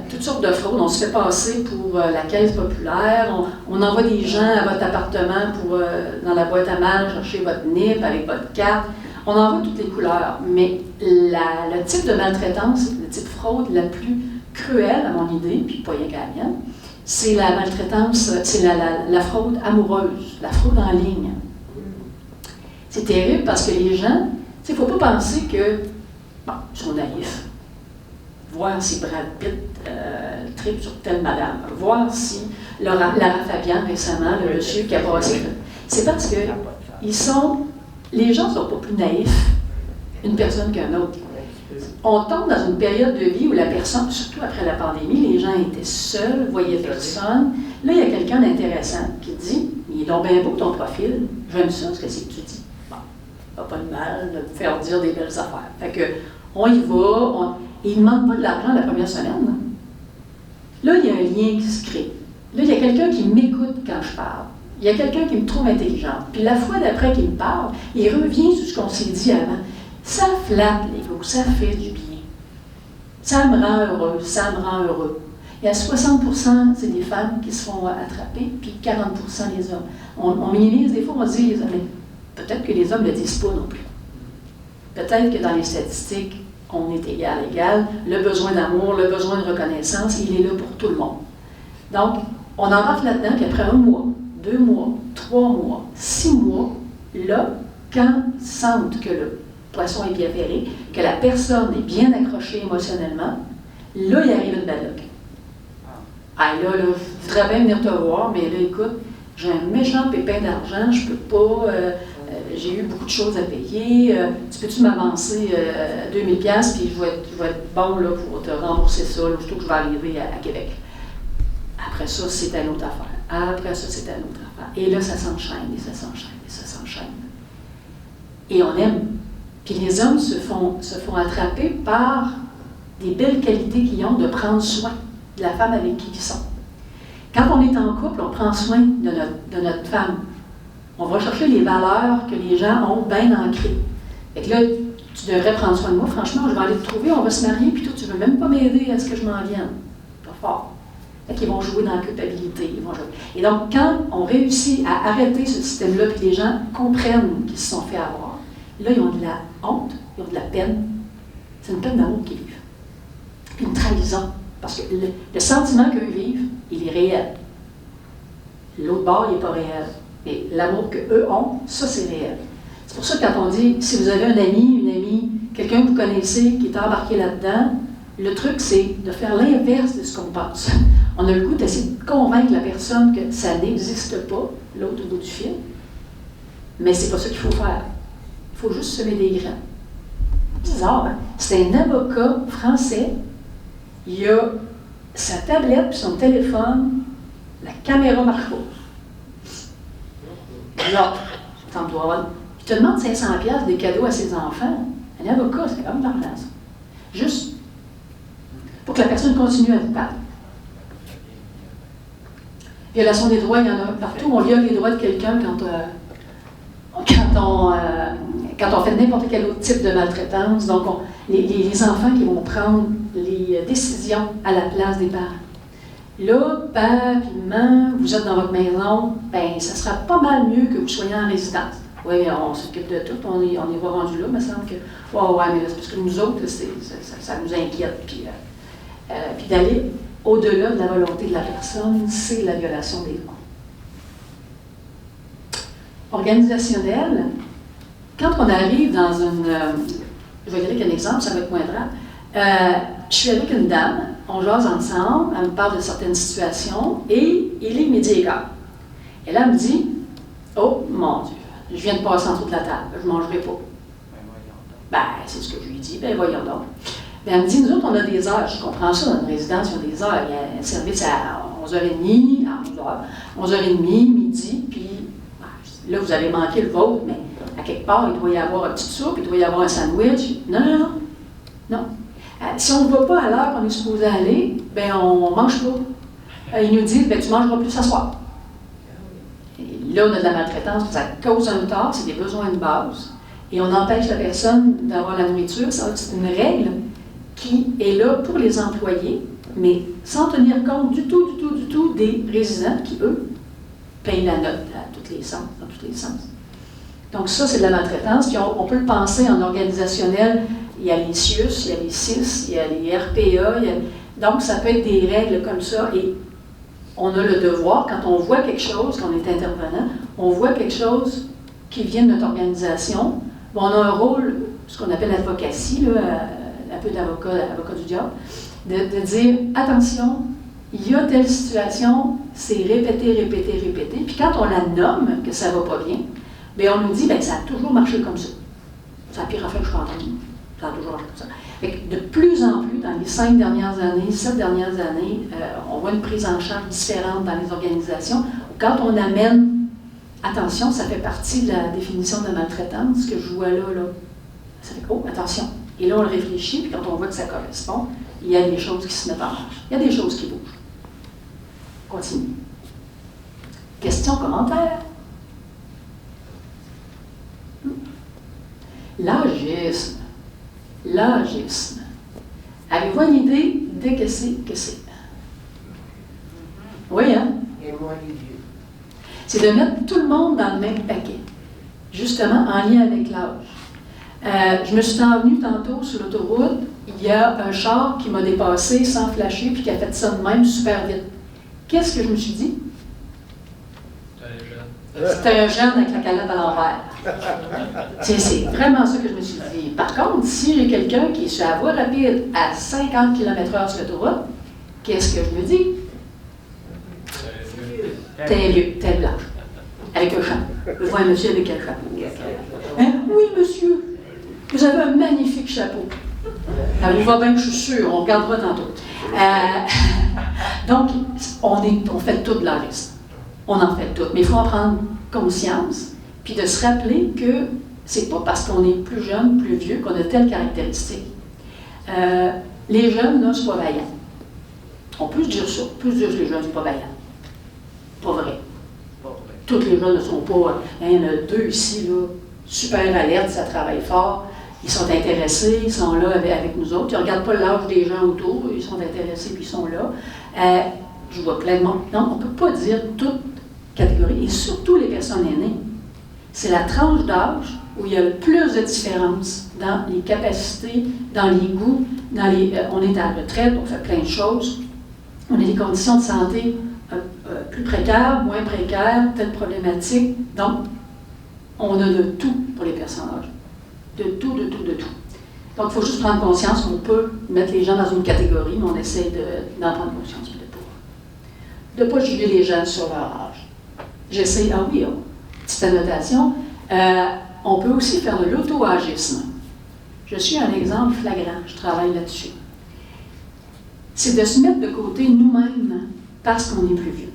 toutes sortes de fraudes. On se fait passer pour la caisse populaire. On envoie des gens à votre appartement pour, dans la boîte à mal, chercher votre NIP avec votre carte. On envoie toutes les couleurs. Mais le type de maltraitance, le type de fraude la plus cruelle, à mon idée, puis pas rien qu'à la mienne, c'est la maltraitance, c'est la fraude amoureuse, la fraude en ligne. C'est terrible parce que les gens, il ne faut pas penser que, bon, ils sont naïfs. Voir si Brad Pitt tripe sur telle madame. Voir si Lara Fabian récemment, le monsieur qui a passé. C'est parce que les gens ne sont pas plus naïfs une personne qu'un autre. On tombe dans une période de vie où la personne, surtout après la pandémie, les gens étaient seuls, voyaient personne. Là, il y a quelqu'un d'intéressant qui dit « Il est donc bien beau ton profil, j'aime ça, ce que c'est que tu dis. » Bon, pas de mal de me faire dire des belles affaires. Fait que, on y va, il ne demande pas de l'argent la première semaine. Là, il y a un lien qui se crée. Là, il y a quelqu'un qui m'écoute quand je parle. Il y a quelqu'un qui me trouve intelligente. Puis la fois d'après qu'il me parle, il revient sur ce qu'on s'est dit avant. Ça flatte l'ego, ça fait du bien. Ça me rend heureux, ça me rend heureux. Il y a 60%, c'est des femmes qui se font attraper, puis 40% les hommes. On minimise des fois, on se dit, mais peut-être que les hommes ne le disent pas non plus. Peut-être que dans les statistiques, on est égal. Le besoin d'amour, le besoin de reconnaissance, il est là pour tout le monde. Donc, on embarque là-dedans, puis après 1 mois, 2 mois, 3 mois, 6 mois, là, quand ils sentent que le poisson est bien ferré, que la personne est bien accrochée émotionnellement, là, il arrive une badoque. Ah là, je voudrais bien venir te voir, mais là, écoute, j'ai un méchant pépin d'argent, je peux pas, j'ai eu beaucoup de choses à payer, tu peux-tu m'avancer 2000$, puis je vais être bon là, pour te rembourser ça, là, surtout que je vais arriver à Québec. Après ça, c'est une autre affaire. Après ça, c'est une autre affaire. Et là, ça s'enchaîne, et ça s'enchaîne, et ça s'enchaîne. Et on aime. Puis les hommes se font attraper par des belles qualités qu'ils ont de prendre soin de la femme avec qui ils sont. Quand on est en couple, on prend soin de notre femme. On va chercher les valeurs que les gens ont bien ancrées. Fait que là, tu devrais prendre soin de moi. Franchement, je vais aller te trouver, on va se marier, puis toi, tu ne veux même pas m'aider à ce que je m'en vienne. Pas fort. Fait qu'ils vont jouer dans la culpabilité. Ils vont jouer. Et donc, quand on réussit à arrêter ce système-là, puis les gens comprennent qu'ils se sont fait avoir, là, ils ont de la honte, ils ont de la peine. C'est une peine d'amour qu'ils vivent. Puis une trahison. Parce que le sentiment qu'eux vivent, il est réel. L'autre bord, il n'est pas réel. Mais l'amour qu'eux ont, ça, c'est réel. C'est pour ça que quand on dit, si vous avez un ami, une amie, quelqu'un que vous connaissez qui est embarqué là-dedans, le truc, c'est de faire l'inverse de ce qu'on pense. On a le goût d'essayer de convaincre la personne que ça n'existe pas, l'autre au bout du fil. Mais c'est pas ça qu'il faut faire. Il faut juste semer des grains. Bizarre, hein? C'est un avocat français. Il a sa tablette puis son téléphone, la caméra marche pas. Alors, il te demande 500$ des cadeaux à ses enfants. Un avocat, c'est quand même de l'argent, ça. Juste pour que la personne continue à vous parler. Violation des droits, il y en a partout. On viole les droits de quelqu'un quand on fait n'importe quel autre type de maltraitance. Donc, les enfants qui vont prendre les décisions à la place des parents. Là, père et maman, vous êtes dans votre maison, bien, ça sera pas mal mieux que vous soyez en résidence. Oui, on s'occupe de tout, on y va rendu là, il me semble que, ouais, mais c'est parce que nous autres, ça nous inquiète. Puis d'aller au-delà de la volonté de la personne, c'est la violation des droits. Organisationnel, quand on arrive dans une... je vais dire qu'un exemple, ça va être moins grave. Je suis avec une dame, on jase ensemble, elle me parle de certaines situations, et il est 12h15. Et là, elle me dit, oh mon Dieu, je viens de passer en dessous de la table, je ne mangerai pas. Ben, voyons donc. Ben, c'est ce que je lui dis, ben voyons donc. Ben, elle me dit, nous autres, on a des heures, je comprends ça, dans une résidence, il y a des heures, il y a un service à 11h30, à 11h30, midi, puis ben, là, vous avez manqué le vôtre, mais à quelque part, il doit y avoir une petite soupe, il doit y avoir un sandwich. Non, non, non, non. Si on ne va pas à l'heure qu'on est supposé aller, ben on ne mange pas. Ils nous disent, ben tu ne mangeras plus ce soir. Et là, on a de la maltraitance, ça cause un tort, c'est des besoins de base. Et on empêche la personne d'avoir la nourriture. C'est une règle qui est là pour les employés, mais sans tenir compte du tout des résidents qui, eux, payent la note à tous les sens, dans tous les sens. Donc ça, c'est de la maltraitance. Puis on peut le penser en organisationnel. Il y a les CIUS, il y a les CIS, il y a les RPA. Donc ça peut être des règles comme ça. Et on a le devoir, quand on voit quelque chose, quand on est intervenant, on voit quelque chose qui vient de notre organisation. Bon, on a un rôle, ce qu'on appelle l'advocacy, un peu d'avocat du diable, de dire, attention, il y a telle situation, c'est répété. Puis quand on la nomme, que ça ne va pas bien, bien on nous dit, bien, ça a toujours marché comme ça. C'est la pire affaire que je suis entendue. Ça a toujours marché comme ça. Fait que de plus en plus, dans les 7 dernières années, on voit une prise en charge différente dans les organisations. Quand on amène, attention, ça fait partie de la définition de maltraitance que je vois là. Ça fait, oh, attention. Et là, on le réfléchit, puis quand on voit que ça correspond, il y a des choses qui se mettent en marche. Il y a des choses qui bougent. Continue. Questions, commentaires? L'agisme. L'agisme. Avez-vous une idée de que c'est? Oui, hein? C'est de mettre tout le monde dans le même paquet, justement en lien avec l'âge. Je me suis envenue tantôt sur l'autoroute, il y a un char qui m'a dépassé sans flasher puis qui a fait ça de même super vite. Qu'est-ce que je me suis dit? C'était un jeune avec la calotte à l'envers. C'est vraiment ça que je me suis dit. Par contre, si j'ai quelqu'un qui est sur la voie rapide à 50 km/h sur l'autoroute, qu'est-ce que je me dis? T'es vieux, t'es blanche, avec un chapeau. Je vois un monsieur avec un chapeau. Hein? Oui, monsieur, vous avez un magnifique chapeau. Ça vous va bien que je suis sûre, on regardera tantôt. Donc, on fait tout de l'agisme. On en fait tout. Mais il faut en prendre conscience, puis de se rappeler que c'est pas parce qu'on est plus jeune, plus vieux, qu'on a telle caractéristique. Les jeunes, là, c'est pas vaillant. On peut se dire ça. On peut se dire que les jeunes, c'est pas vaillant. Pas vrai. Toutes les jeunes ne sont pas. Il y en a 2 ici, là, super alertes, ça travaille fort. Ils sont intéressés, ils sont là avec nous autres. Ils ne regardent pas l'âge des gens autour, ils sont intéressés puis ils sont là. Je vois plein de monde. Non, on ne peut pas dire toute catégorie, et surtout les personnes aînées. C'est la tranche d'âge où il y a le plus de différence dans les capacités, dans les goûts, on est à la retraite, on fait plein de choses. On a des conditions de santé plus précaires, moins précaires, telle problématique. Donc, on a de tout pour les personnes âgées. De tout. Donc, il faut juste prendre conscience qu'on peut mettre les gens dans une catégorie, mais on essaie d'en prendre conscience de ne pas juger les gens sur leur âge. J'essaie, petite annotation, on peut aussi faire de l'auto-agisme. Je suis un exemple flagrant, je travaille là-dessus. C'est de se mettre de côté nous-mêmes parce qu'on est plus vieux.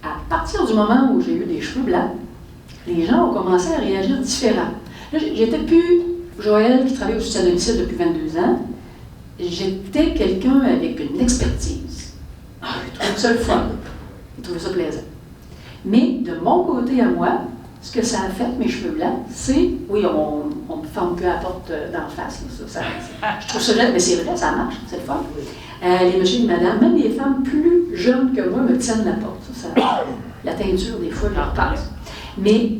À partir du moment où j'ai eu des cheveux blancs, les gens ont commencé à réagir différemment. Là, j'étais plus Joël qui travaille au soutien à domicile depuis 22 ans. J'étais quelqu'un avec une expertise. J'ai trouvé ça le fun. J'ai trouvé ça plaisant. Mais de mon côté à moi, ce que ça a fait, mes cheveux blancs, c'est, oui, on me forme peu à la porte d'en face. Je trouve ça génial, mais c'est vrai, ça marche, c'est le fun. Les messieurs et les madames, même les femmes plus jeunes que moi me tiennent la porte. La teinture, des fois, je leur passe. Mais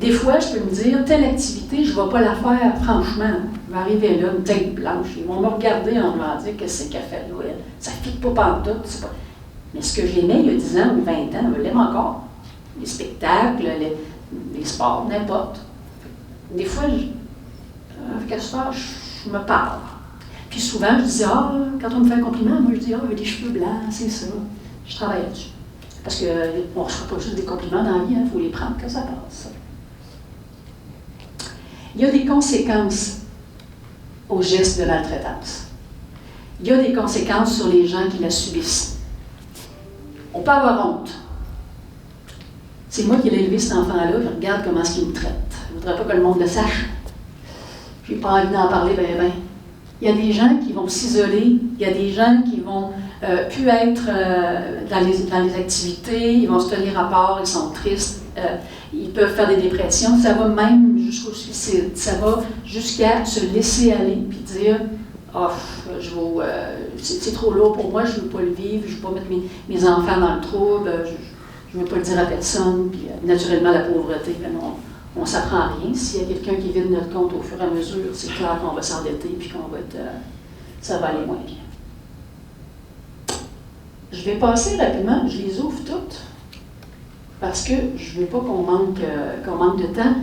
des fois, je peux me dire, telle activité, je ne vais pas la faire, franchement. Je vais arriver là, une tête blanche. Ils vont me regarder en me dire qu'est-ce qu'elle fait là. Ça ne fit pas pantoute. Mais ce que j'aimais il y a 10 ans ou 20 ans, je l'aime encore. Les spectacles, les sports, n'importe. Des fois, quelque part, je me parle. Puis souvent, je dis, quand on me fait un compliment, moi je dis, il a des cheveux blancs, c'est ça. Je travaille là-dessus. Parce qu'on ne reçoit pas juste des compliments dans la vie, il faut les prendre que ça passe. Il y a des conséquences aux gestes de maltraitance. Il y a des conséquences sur les gens qui la subissent. On peut avoir honte. C'est moi qui ai élevé cet enfant-là, je regarde comment est-ce qu'il me traite. Je ne voudrais pas que le monde le sache. Je n'ai pas envie d'en parler, ben. Il y a des gens qui vont s'isoler, il y a des gens qui vont plus être dans les activités, ils vont se tenir à part, ils sont tristes, ils peuvent faire des dépressions, ça va même jusqu'au suicide, ça va jusqu'à se laisser aller, puis dire « Oh, c'est trop lourd pour moi, je ne veux pas le vivre, je ne veux pas mettre mes enfants dans le trouble, je ne veux pas le dire à personne. » Puis naturellement, la pauvreté, ben on ne s'apprend à rien. S'il y a quelqu'un qui vide notre compte au fur et à mesure, c'est clair qu'on va s'endetter puis qu'on va être, ça va aller moins bien. Je vais passer rapidement, je les ouvre toutes, parce que je ne veux pas qu'on manque de temps.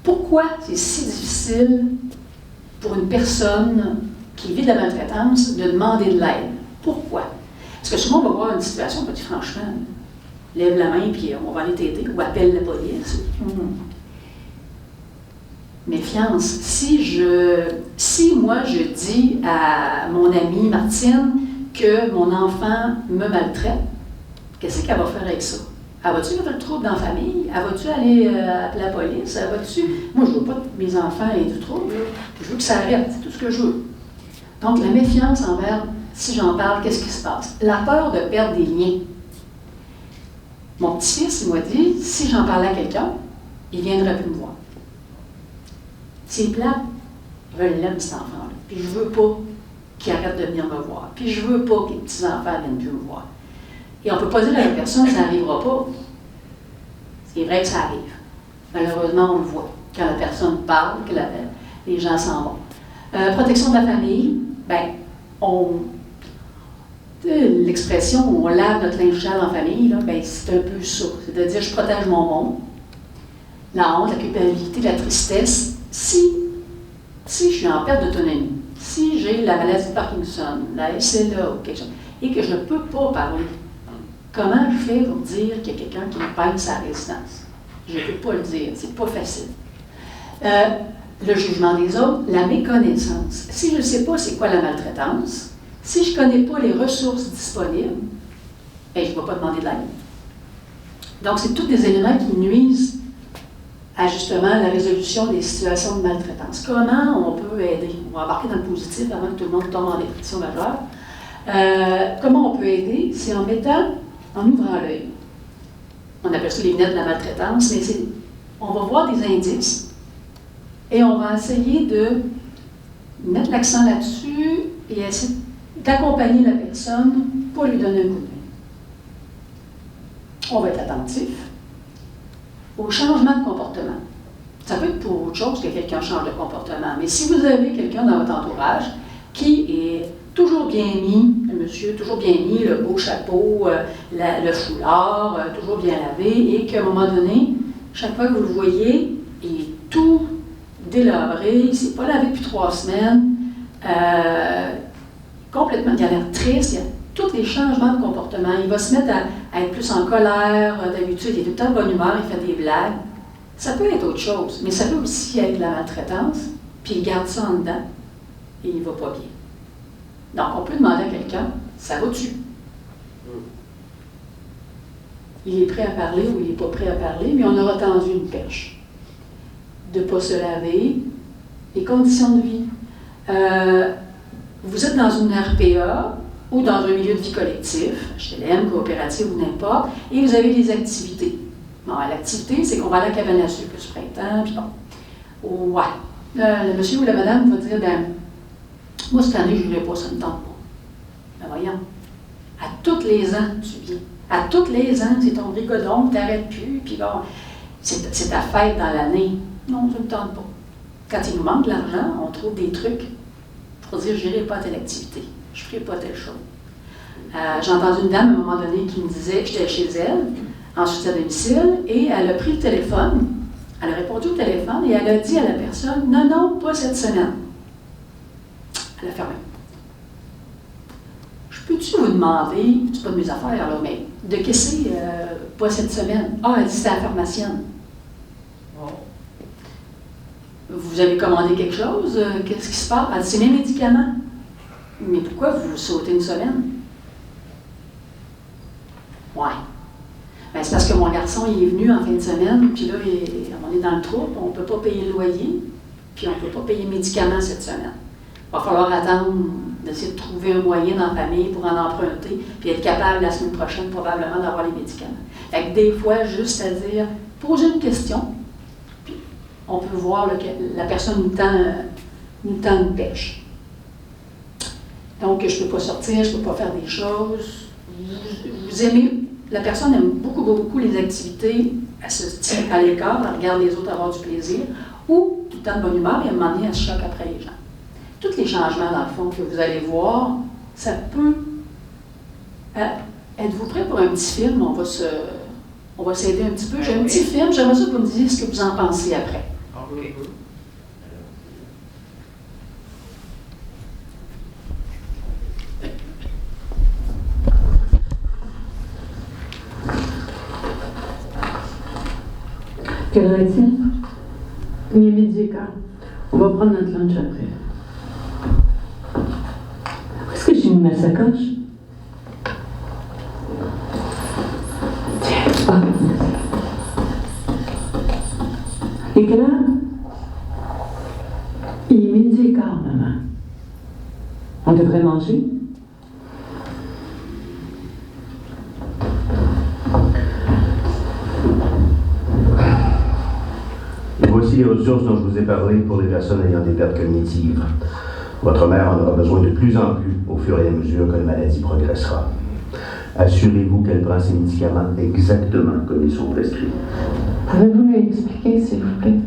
Pourquoi c'est si difficile pour une personne qui vit de la maltraitance de demander de l'aide? Pourquoi? Parce que souvent, on va voir une situation, on va dire franchement, lève la main puis on va aller t'aider, ou appelle la police. Méfiance. Si moi je dis à mon amie Martine que mon enfant me maltraite, qu'est-ce qu'elle va faire avec ça? Elle va-tu mettre le trouble dans la famille? Elle va-tu aller appeler la police? Moi, je ne veux pas que mes enfants aient du trouble. Je veux que ça arrête. C'est tout ce que je veux. Donc, la méfiance envers, si j'en parle, qu'est-ce qui se passe? La peur de perdre des liens. Mon petit-fils, il m'a dit, si j'en parlais à quelqu'un, il ne viendrait plus me voir. C'est plat. Je l'aime, cet enfant-là. Puis je ne veux pas qu'il arrête de venir me voir. Puis je ne veux pas que les petits-enfants ne viennent plus me voir. Et on ne peut pas dire à la personne, ça n'arrivera pas. C'est vrai que ça arrive. Malheureusement, on le voit. Quand la personne parle, que les gens s'en vont. Protection de la famille, l'expression on lave notre linge sale en famille, là, c'est un peu ça. C'est-à-dire, je protège mon monde. La honte, la culpabilité, la tristesse. Si je suis en perte d'autonomie, si j'ai la maladie de Parkinson, la SLA ou quelque chose, et que je ne peux pas parler, comment je fais pour dire qu'il y a quelqu'un qui me peine sa résistance? Je ne peux pas le dire, c'est pas facile. Le jugement des autres, la méconnaissance. Si je ne sais pas c'est quoi la maltraitance, si je ne connais pas les ressources disponibles, je ne vais pas demander de l'aide. Donc, c'est tous des éléments qui nuisent à justement la résolution des situations de maltraitance. Comment on peut aider? On va embarquer dans le positif avant que tout le monde tombe en dépression majeure. Comment on peut aider? C'est en ouvrant l'œil. On appelle ça les lunettes de la maltraitance, mais on va voir des indices et on va essayer de mettre l'accent là-dessus et essayer d'accompagner la personne pour lui donner un coup de main. On va être attentif au changement de comportement. Ça peut être pour autre chose que quelqu'un change de comportement, mais si vous avez quelqu'un dans votre entourage qui est toujours bien mis, un monsieur toujours bien mis, le beau chapeau, le foulard, toujours bien lavé, et qu'à un moment donné, chaque fois que vous le voyez, il est tout délabré, il ne s'est pas lavé depuis 3 semaines, complètement, il a l'air triste, il y a tous les changements de comportement. Il va se mettre à être plus en colère, d'habitude, il est tout le temps de bonne humeur, il fait des blagues. Ça peut être autre chose, mais ça peut aussi être de la maltraitance, puis il garde ça en dedans, et il ne va pas bien. Donc, on peut demander à quelqu'un, ça va-tu? Il est prêt à parler ou il n'est pas prêt à parler, mais on aura tendu une perche. De ne pas se laver, les conditions de vie. Vous êtes dans une RPA ou dans un milieu de vie collectif, HLM, coopérative ou n'importe, et vous avez des activités. Bon, l'activité, c'est qu'on va à la cabane à sucre ce printemps, puis bon. Ouais. Le monsieur ou la madame va dire, moi, cette année, je ne vais pas, ça ne me tente pas. Ben voyons, à tous les ans, tu viens. À tous les ans, c'est ton brigodon, tu n'arrêtes plus, puis bon, c'est ta fête dans l'année. Non, ça ne me tente pas. Quand il nous manque de l'argent, on trouve des trucs pour dire, je n'irai pas à telle activité, je ne ferai pas telle chose. J'ai entendu une dame, à un moment donné, qui me disait, j'étais chez elle, en soutien à domicile, et elle a pris le téléphone, elle a répondu au téléphone, et elle a dit à la personne, non, pas cette semaine. Elle a fermé. Je peux-tu vous demander, c'est pas de mes affaires, là, mais de caisser pas cette semaine? Ah, elle dit c'est la pharmacienne. Vous avez commandé quelque chose? Qu'est-ce qui se passe? Elle dit, c'est mes médicaments. Mais pourquoi vous sautez une semaine? Ouais. Ben, c'est parce que mon garçon, il est venu en fin de semaine, puis là, on est dans le trouble, on ne peut pas payer le loyer, puis on ne peut pas payer les médicaments cette semaine. Il va falloir attendre d'essayer de trouver un moyen dans la famille pour en emprunter, puis être capable la semaine prochaine probablement d'avoir les médicaments. Fait que des fois, juste à dire, poser une question, puis on peut voir que la personne nous tend une pêche. Donc, je ne peux pas sortir, je ne peux pas faire des choses. Vous aimez, la personne aime beaucoup les activités, elle se tient à l'écart, elle regarde les autres avoir du plaisir, ou tout le temps de bonne humeur, et à un moment donné, elle se choque après les gens. Tous les changements, dans le fond, que vous allez voir, ça peut... Êtes-vous prêts pour un petit film? On va s'aider un petit peu. J'ai un petit film, j'aimerais ça que vous me disiez ce que vous en pensez après. OK. Quelle heure est-il? Il est midi et quart. On va prendre notre lunch après. Où est-ce que j'ai mis ma sacoche? Tiens. Ah. Et quelle heure? Il est midi et quart, maman. On devrait manger? Voici les ressources dont je vous ai parlé pour les personnes ayant des pertes cognitives. Votre mère en aura besoin de plus en plus au fur et à mesure que la maladie progressera. Assurez-vous qu'elle prend ses médicaments exactement comme ils sont prescrits. Pouvez-vous lui expliquer, s'il vous plaît?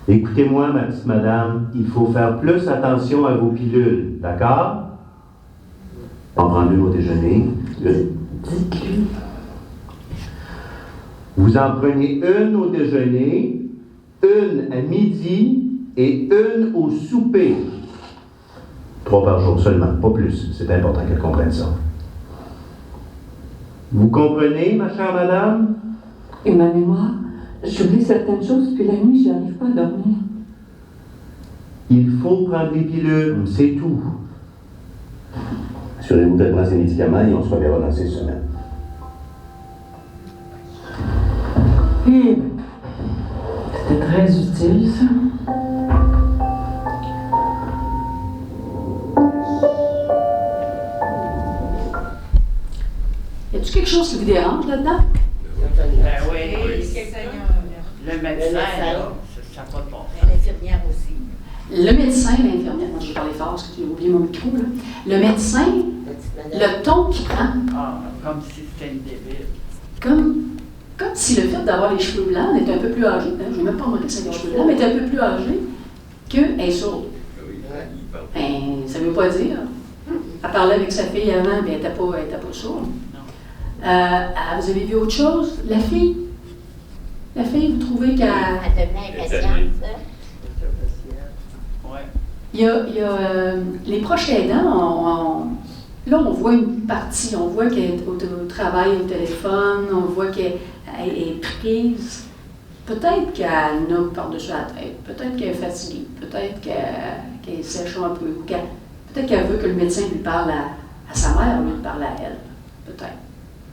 Écoutez-moi, ma petite madame, il faut faire plus attention à vos pilules, d'accord? En prendre une au déjeuner. Dites-lui. Vous en prenez une au déjeuner, une à midi et une au souper. 3 par jour seulement, pas plus. C'est important qu'elle comprenne ça. Vous comprenez, ma chère madame? Et ma mémoire, j'oublie certaines choses, puis la nuit, je n'arrive pas à dormir. Il faut prendre des pilules, c'est tout. Assurez-vous qu'elle prend ses médicaments et on se reverra dans 6 semaines. C'était très utile, ça. Y a-t-il quelque chose qui vous dérange là-dedans? Ben oui. Le médecin, là, ça n'a pas de bon sens. L'infirmière aussi. Le médecin, l'infirmière, moi je parlais fort parce que j'ai oublié mon micro, là. Le médecin, le ton qu'il prend, Comme si c'était une débile. comme si le fait d'avoir les cheveux blancs, elle est un peu plus âgée, je ne vais même pas remarquer que c'est les cheveux blancs, mais elle est un peu plus âgée qu'elle est sourde. Ben, ça ne veut pas dire. Elle parlait avec sa fille avant, mais elle n'était pas sourde. Vous avez vu autre chose? La fille, vous trouvez qu'elle... Elle devenait impatiente. Ouais. Il y a les proches aidants, là, on voit une partie, on voit qu'elle est au travail, au téléphone, on voit qu'elle est prise. Peut-être qu'elle a par-dessus la tête, peut-être qu'elle est fatiguée, peut-être qu'elle est sèche un peu, peut-être qu'elle veut que le médecin lui parle à sa mère au lieu de parler à elle. Peut-être.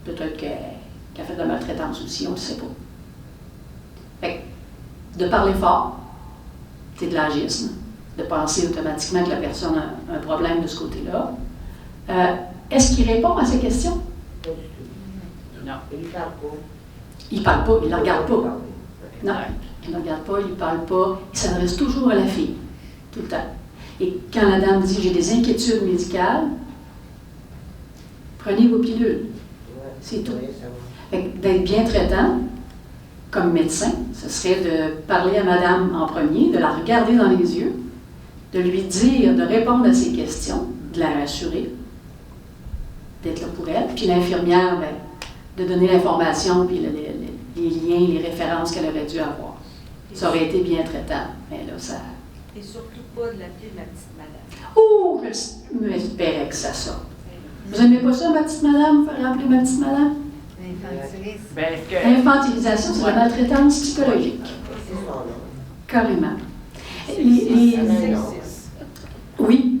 Peut-être qu'elle fait de la maltraitance aussi, on ne sait pas. Fait que, de parler fort, c'est de l'agisme, de penser automatiquement que la personne a un problème de ce côté-là. Est-ce qu'il répond à ces questions? Non. Il parle pas. Il ne la regarde pas. Non, il ne la regarde pas, il ne parle pas. Il s'adresse toujours à la fille, tout le temps. Et quand la dame dit « j'ai des inquiétudes médicales », prenez vos pilules. C'est tout. D'être bien traitant, comme médecin, ce serait de parler à madame en premier, de la regarder dans les yeux, de lui dire, de répondre à ses questions, de la rassurer, d'être là pour elle. Puis l'infirmière, de donner l'information, puis les liens, les références qu'elle aurait dû avoir. Ça aurait été bien traitant. Mais là, ça... Et surtout pas de l'appeler ma petite madame. Oh, je m'espérais que ça sorte. Vous n'aimez pas ça, ma petite madame? Faire appeler ma petite madame? L'infantilisme. Ben, est-ce que... L'infantilisation, c'est la maltraitance psychologique. Carrément. Sexiste. Oui,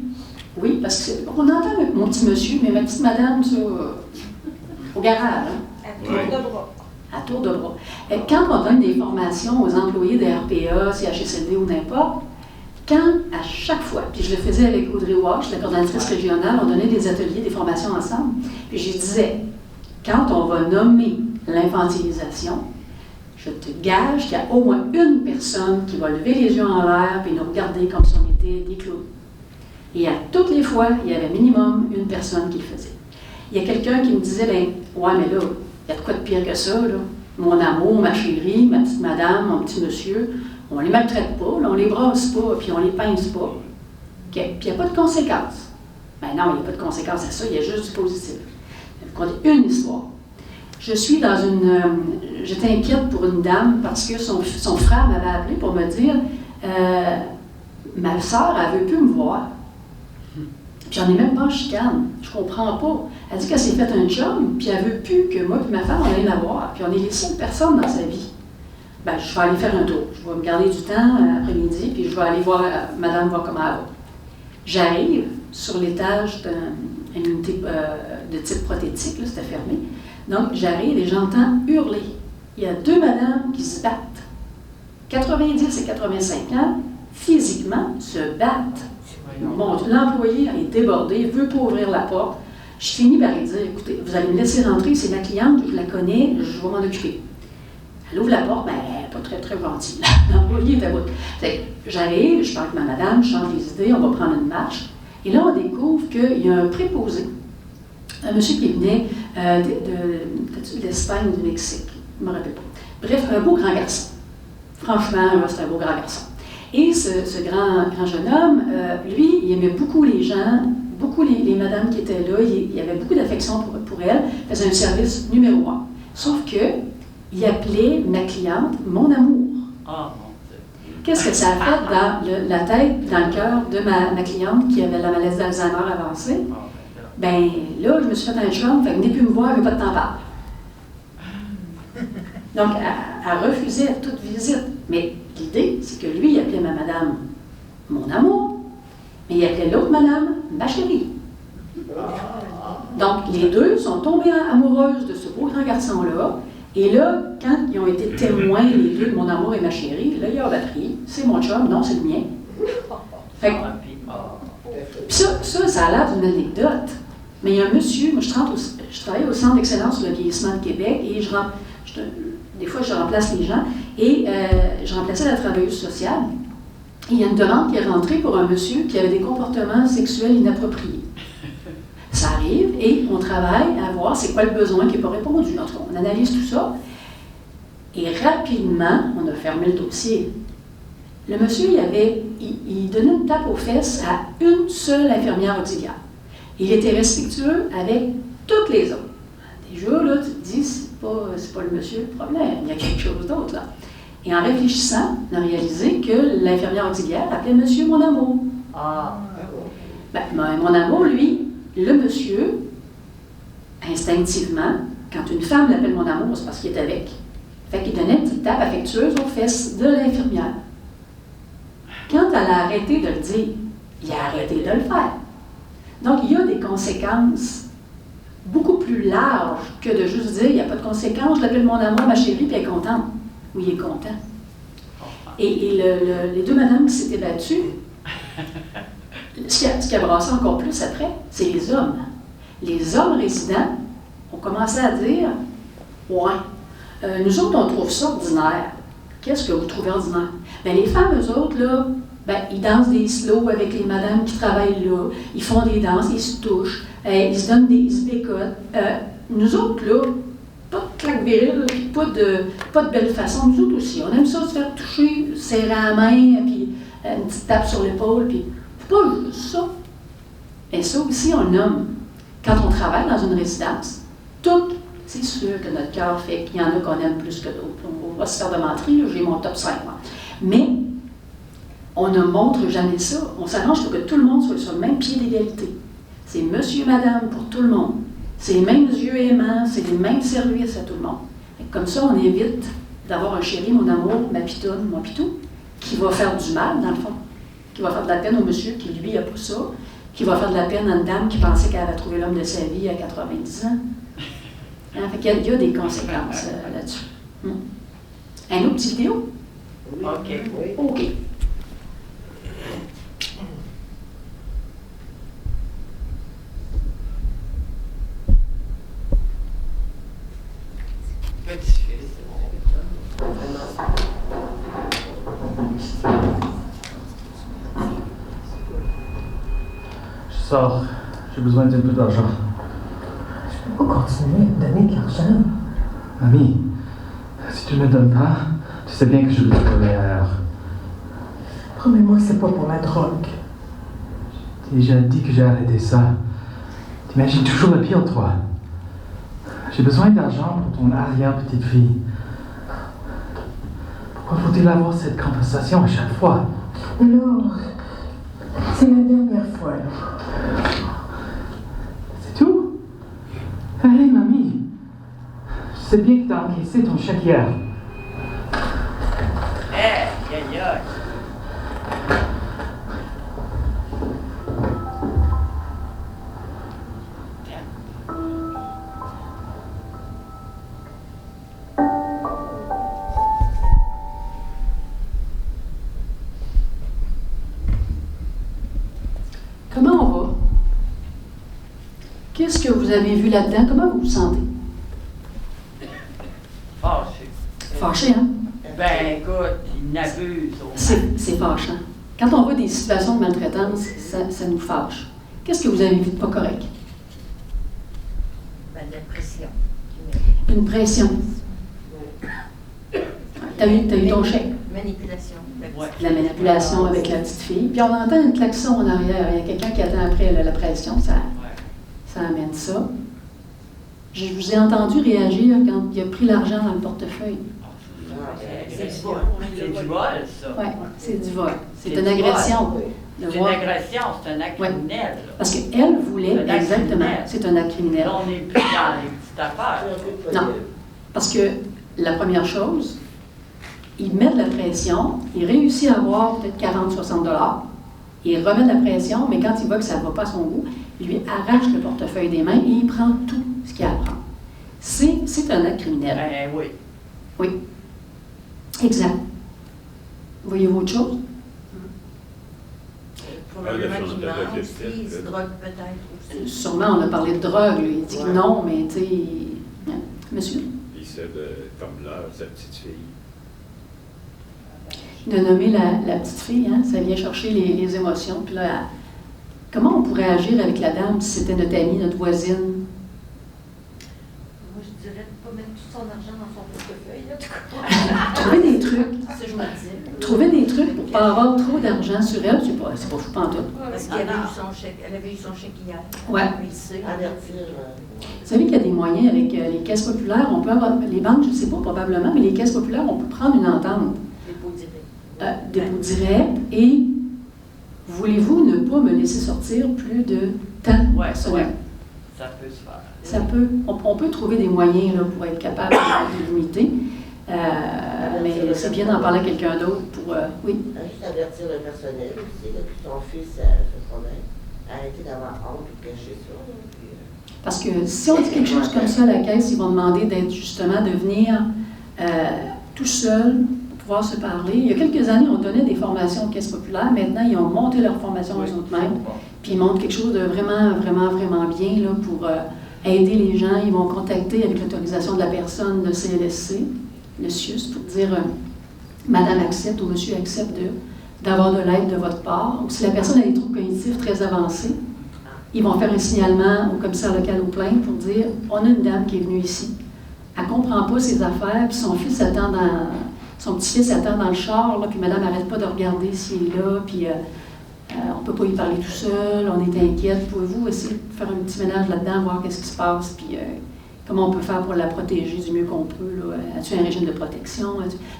oui, parce qu'on entend mon petit monsieur, mais ma petite madame, ça, au garage, hein, À tour de bras. à tour de bras. Quand on donne des formations aux employés de RPA, CHSLD ou n'importe, quand à chaque fois, puis je le faisais avec Audrey Walsh, la coordonnatrice régionale, on donnait des ateliers, des formations ensemble, puis je disais, quand on va nommer l'infantilisation, je te gage qu'il y a au moins une personne qui va lever les yeux en l'air et nous regarder comme si on était des clowns. Et à toutes les fois, il y avait minimum une personne qui le faisait. Il y a quelqu'un qui me disait, ben, ouais, mais là, il y a de quoi de pire que ça, là. Mon amour, ma chérie, ma petite madame, mon petit monsieur, on les maltraite pas, là, on les brasse pas, puis on les pince pas. Puis il n'y a pas de conséquences. Ben non, il n'y a pas de conséquences à ça, il y a juste du positif. Je vais vous conter une histoire. Je suis dans une... j'étais inquiète pour une dame parce que son frère m'avait appelé pour me dire ma soeur, elle ne veut plus me voir. Puis j'en ai même pas en chicane. Je comprends pas. Elle dit qu'elle s'est fait un chum, puis elle veut plus que moi et ma femme, on aille la voir. Puis on est les seules personnes dans sa vie. Ben, je vais aller faire un tour. Je vais me garder du temps après-midi, puis je vais aller voir madame, voir comment elle va. J'arrive sur l'étage d'une unité de type prothétique, là, c'était fermé. Donc, j'arrive et j'entends hurler. Il y a deux madames qui se battent. 90 et 85 ans, physiquement, se battent. Bon, l'employé est débordé, il ne veut pas ouvrir la porte. Je finis par lui dire, écoutez, vous allez me laisser rentrer, c'est ma cliente, je la connais, je vais m'en occuper. Elle ouvre la porte, ben, elle n'est pas très, très gentille. L'employé est à bout. J'arrive, je parle avec ma madame, je change les idées, on va prendre une marche. Et là, on découvre qu'il y a un préposé, un monsieur qui venait de l'Espagne ou du Mexique, je ne me rappelle pas. Bref, un beau grand garçon. Franchement, c'est un beau grand garçon. Et ce grand jeune homme, lui, il aimait beaucoup les gens, beaucoup les madames qui étaient là, il avait beaucoup d'affection pour elles, il faisait un service numéro 1. Sauf que, il appelait ma cliente « mon amour ». Oh mon Dieu. Qu'est-ce que ça a fait dans la tête, dans le cœur de ma cliente qui avait la maladie d'Alzheimer avancée? Ben là, je me suis fait un chum, fait que venez plus me voir, elle veut pas de temps parler. Donc, elle refusait toute visite. Mais l'idée, c'est que lui, il appelait ma madame « mon amour », mais il appelait l'autre madame « ma chérie ». Donc, les deux sont tombées amoureuses de ce beau grand garçon-là. Et là, quand ils ont été témoins, les deux, de mon amour et ma chérie, là, il a batterie. C'est mon chum, non, c'est le mien. Fait que, ça a l'air d'une anecdote. Mais il y a un monsieur, moi je travaille au Centre d'excellence sur le vieillissement de Québec et des fois je remplace les gens et je remplaçais la travailleuse sociale. Et il y a une demande qui est rentrée pour un monsieur qui avait des comportements sexuels inappropriés. Ça arrive et on travaille à voir c'est quoi le besoin qui n'est pas répondu. En tout cas, on analyse tout ça et rapidement, on a fermé le dossier. Le monsieur, il donnait une tape aux fesses à une seule infirmière auxiliaire. Il était respectueux avec toutes les autres. Déjà, là, tu te dis, c'est pas le monsieur le problème, il y a quelque chose d'autre là. Et en réfléchissant, on a réalisé que l'infirmière auxiliaire appelait monsieur mon amour. Ah. Ben, mon amour, lui, le monsieur, instinctivement, quand une femme l'appelle mon amour, c'est parce qu'il est avec. Fait qu'il donnait une petite tape affectueuse aux fesses de l'infirmière. Quand elle a arrêté de le dire, il a arrêté de le faire. Donc, il y a des conséquences beaucoup plus larges que de juste dire, il n'y a pas de conséquences, je l'appelle mon amour, ma chérie, puis elle est contente. Oui, il est content. Et les deux madames qui s'étaient battues, ce qui a brassé encore plus après, c'est les hommes. Les hommes résidents ont commencé à dire, ouais, nous autres, on trouve ça ordinaire. Qu'est-ce que vous trouvez ordinaire? Bien, les femmes, eux autres, là, ben, ils dansent des slows avec les madames qui travaillent là, ils font des danses, ils se touchent, ils se donnent ils se bécotent. Nous autres, là, pas de claque virile, puis pas de belle façon. Nous autres aussi, on aime ça se faire toucher, serrer la main, puis une petite tape sur l'épaule, puis pas juste ça. Et ça aussi, on nomme. Quand on travaille dans une résidence, c'est sûr que notre cœur fait qu'il y en a qu'on aime plus que d'autres. On va se faire de mentir, j'ai mon top 5. Moi. Mais on ne montre jamais ça. On s'arrange pour que tout le monde soit sur le même pied d'égalité. C'est monsieur, madame pour tout le monde. C'est les mêmes yeux aimants, c'est les mêmes services à tout le monde. Et comme ça, on évite d'avoir un chéri, mon amour, ma pitoune, mon pitou, qui va faire du mal, dans le fond, qui va faire de la peine au monsieur qui, lui, n'a pas ça, qui va faire de la peine à une dame qui pensait qu'elle avait trouvé l'homme de sa vie à 90 ans. Hein? Fait qu'il y a des conséquences là-dessus. Un autre petit vidéo? OK. OK. Petit-fils. Je sors. J'ai besoin d'un peu d'argent. Je peux pas continuer à me donner de l'argent. Mamie, si tu me donnes pas, tu sais bien que je vais trouver ailleurs. Promets-moi que c'est pas pour la drogue. J'ai déjà dit que j'ai arrêté ça. T'imagines toujours le pire, toi. J'ai besoin d'argent pour ton arrière-petite-fille. Pourquoi faut-il avoir cette compensation à chaque fois? Alors, c'est la dernière fois. C'est tout? Allez, mamie. Je sais bien que t'as encaissé ton chèque hier. Aïe, aïe, aïe. Comment on va? Qu'est-ce que vous avez vu là-dedans? Comment vous vous sentez? Fâché. Fâché, hein? Ben, écoute, il n'abuse au moins. C'est fâchant. Quand on voit des situations de maltraitance, ça nous fâche. Qu'est-ce que vous avez vu de pas correct? Ben, de la pression. Une pression. T'as eu ton chèque. Manipulation. Ouais. La manipulation avec la petite fille. Puis on entend une klaxon en arrière. Il y a quelqu'un qui attend après la pression. Ça amène ça. Je vous ai entendu réagir quand il a pris l'argent dans le portefeuille. C'est du vol, ça. Oui, c'est du vol. C'est C'est une du agression. vol. de C'est une voir- agression, c'est un acte Ouais. criminel. là. Parce qu'elle voulait, C'est un acte exactement, criminel. c'est un acte criminel. Là, on n'est plus dans les petites affaires. Non. Parce que la première chose, il met de la pression, il réussit à avoir peut-être 40-60 $. Il remet de la pression, mais quand il voit que ça ne va pas à son goût, il lui arrache le portefeuille des mains et il prend tout ce qu'il a à prendre. C'est un acte criminel. Ben oui. Oui. Exact. Voyez-vous autre chose? Probablement qu'il ment aussi, il se drogue peut-être aussi. Sûrement, on a parlé de drogue. Lui. Il dit que non, mais tu sais. Monsieur? Puis c'est comme là, sa petite fille. De nommer la petite fille, hein, ça vient chercher les émotions. Puis là, comment on pourrait agir avec la dame si c'était notre amie, notre voisine? Moi, je dirais de ne pas mettre tout son argent dans son portefeuille, là, en tout cas. Trouver des trucs. Ça, je me dis. Trouver des trucs pour ne pas avoir trop d'argent sur elle, c'est pas fou pantoute. Parce qu'elle avait eu son chèque. Elle avait eu son chèque hier. Ouais. Il sait. Avertir. Vous savez qu'il y a des moyens avec les caisses populaires, on peut avoir, les banques, je ne sais pas probablement, mais les caisses populaires, on peut prendre une entente. Dépôt direct. Dépôt direct et voulez-vous ne pas me laisser sortir plus de temps Ouais, par semaine? ouais. Ça peut se faire. Ça peut, on peut trouver des moyens là, pour être capable de limiter, mais c'est bien d'en parler à quelqu'un d'autre pour, oui. Juste avertir le personnel aussi, là, que ton fils a ce problème. Arrêtez d'avoir honte ou cacher ça. Là, puis, Parce que si on dit quelque chose comme ça à la caisse, ils vont demander d'être justement, de venir tout seul pour pouvoir se parler. Il y a quelques années, on donnait des formations aux caisses populaires. Maintenant, ils ont monté leur formation eux-mêmes. Puis ils montrent quelque chose de vraiment, vraiment, vraiment bien là, pour aider les gens. Ils vont contacter avec l'autorisation de la personne le CLSC, le CIUS, pour dire Madame accepte ou Monsieur accepte d'avoir de l'aide de votre part. Ou si la personne a des troubles cognitifs très avancés, ils vont faire un signalement au commissaire local aux plaintes pour dire on a une dame qui est venue ici. Elle ne comprend pas ses affaires, puis son petit-fils attend dans le char, là, puis madame n'arrête pas de regarder s'il est là, puis on ne peut pas y parler tout seul, on est inquiète. Pouvez-vous essayer de faire un petit ménage là-dedans, voir qu'est-ce qui se passe, puis comment on peut faire pour la protéger du mieux qu'on peut? Là? As-tu un régime de protection?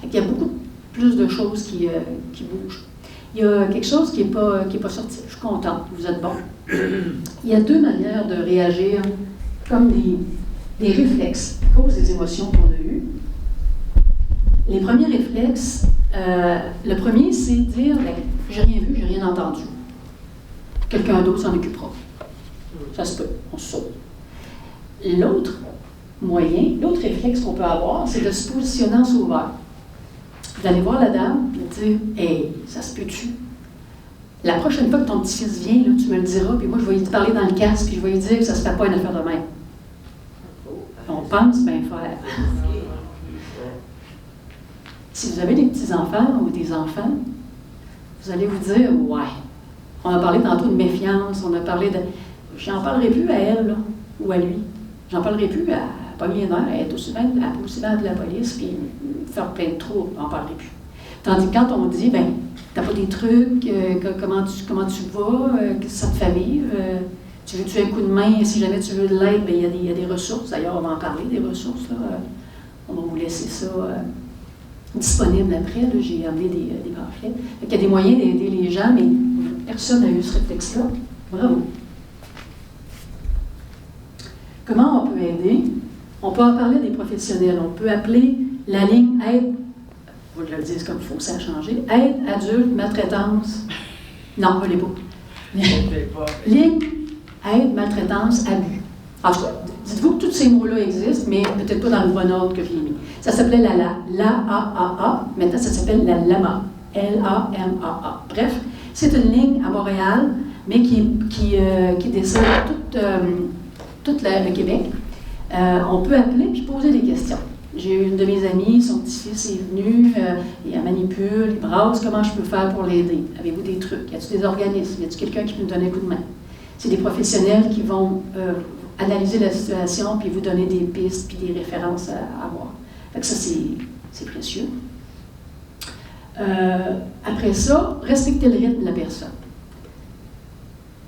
Il y a beaucoup plus de choses qui bougent. Il y a quelque chose qui n'est pas sorti. Je suis contente, vous êtes bon. Il y a deux manières de réagir, comme des réflexes, à cause des émotions qu'on a eues. les premiers réflexes, le premier, c'est de dire, ben, j'ai rien vu, j'ai rien entendu. Quelqu'un d'autre s'en occupera. Ça se peut, on se sauve. L'autre moyen, l'autre réflexe qu'on peut avoir, c'est de se positionner en sauveur. D'aller voir la dame, de dire, hey, ça se peut-tu? La prochaine fois que ton petit-fils vient, là, tu me le diras, puis moi, je vais lui parler dans le casque, puis je vais lui dire que ça ne se fait pas une affaire de même. On pense bien faire. Si vous avez des petits-enfants ou des enfants, vous allez vous dire, ouais, on a parlé tantôt de méfiance, on a parlé de... J'en parlerai plus à elle, là, ou à lui. J'en parlerai plus à pogner les nerfs, elle peut aussi bien appeler la police, puis faire plein de troubles, on n'en parlerai plus. Tandis que quand on dit, ben, t'as pas des trucs, comment tu vas, qu'est-ce que ça te fait vivre, tu veux-tu un coup de main, si jamais tu veux de l'aide, ben, il y a des ressources, d'ailleurs, on va en parler, des ressources, là, on va vous laisser ça disponible après, là, j'ai amené des pamphlets. Il y a des moyens d'aider les gens, mais personne n'a eu ce réflexe-là. Bravo. Comment on peut aider? On peut en parler des professionnels. On peut appeler la ligne aide, je vais le dire comme il faut, ça a changé, aide adulte, maltraitance. Non, je ne l'ai pas. Ligne aide, maltraitance, abus. En tout cas, dites-vous que tous ces mots-là existent, mais peut-être pas dans le bon ordre que je l'ai mis. Ça s'appelait l'AAA, maintenant ça s'appelle la LAMA, L-A-M-A-A. Bref, c'est une ligne à Montréal, mais qui dessert tout le Québec. On peut appeler puis poser des questions. J'ai eu une de mes amies, son petit-fils est venu, il manipule, il brasse, comment je peux faire pour l'aider? Avez-vous des trucs? Y a-t-il des organismes? Y a-t-il quelqu'un qui peut me donner un coup de main? C'est des professionnels qui vont analyser la situation puis vous donner des pistes puis des références à voir. Fait que ça, c'est précieux. Après ça, respecter le rythme de la personne.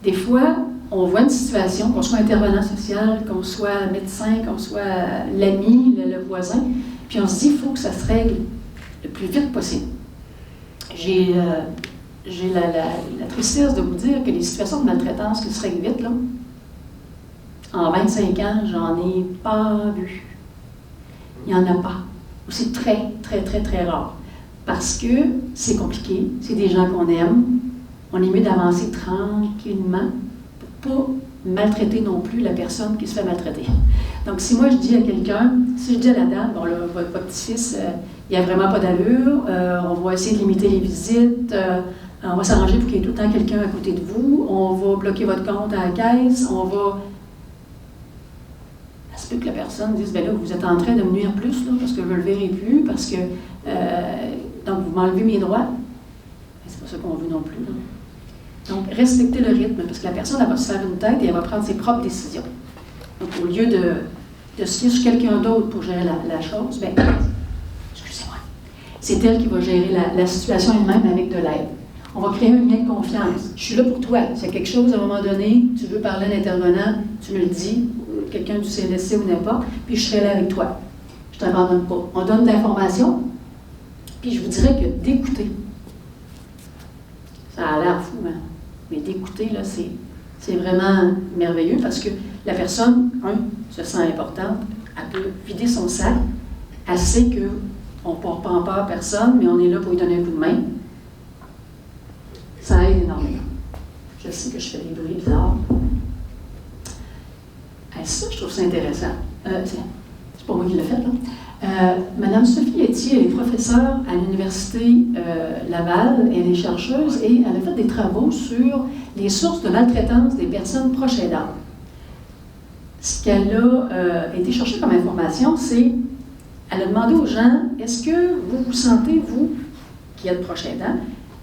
Des fois, on voit une situation, qu'on soit intervenant social, qu'on soit médecin, qu'on soit l'ami, le voisin, puis on se dit, il faut que ça se règle le plus vite possible. J'ai la tristesse de vous dire que les situations de maltraitance qui se règlent vite, là, en 25 ans, j'en ai pas vu. Il n'y en a pas. C'est très, très, très, très rare. Parce que c'est compliqué, c'est des gens qu'on aime, on est mieux d'avancer tranquillement pour pas maltraiter non plus la personne qui se fait maltraiter. Donc, si moi je dis à quelqu'un, si je dis à la dame, bon là, votre petit-fils, il n'y a vraiment pas d'allure, on va essayer de limiter les visites, on va s'arranger pour qu'il y ait tout le temps quelqu'un à côté de vous, on va bloquer votre compte à la caisse, on va... Ça se peut que la personne dise, bien là, vous êtes en train de me nuire plus, là, parce que je ne le verrai plus, parce que... donc, vous m'enlevez mes droits. C'est pas ça qu'on veut non plus, là. Donc, respecter le rythme, parce que la personne, elle va se faire une tête et elle va prendre ses propres décisions. Donc, au lieu de se fier sur quelqu'un d'autre pour gérer la chose, bien, excusez-moi, c'est elle qui va gérer la situation elle-même avec de l'aide. On va créer un lien de confiance. Je suis là pour toi. S'il y a quelque chose, à un moment donné, tu veux parler à l'intervenant, tu me le dis, quelqu'un du CLSC ou n'importe, puis je serai là avec toi. Je ne t'abandonne pas. On donne de l'information, puis je vous dirais que d'écouter, ça a l'air fou, hein? Mais d'écouter, là, c'est vraiment merveilleux parce que la personne, se sent importante, elle peut vider son sac, elle sait qu'on ne porte pas en peur personne, mais on est là pour lui donner un coup de main. Ça aide énormément. Je sais que je fais des bruits bizarres. Ça, je trouve ça intéressant. C'est pas moi qui l'ai fait, là. Madame Sophie Etier, elle est professeure à l'Université Laval, elle est chercheuse et elle a fait des travaux sur les sources de maltraitance des personnes proches aidantes. Ce qu'elle a été chercher comme information, c'est, elle a demandé aux gens, est-ce que vous vous sentez, vous, qui êtes proche aidant,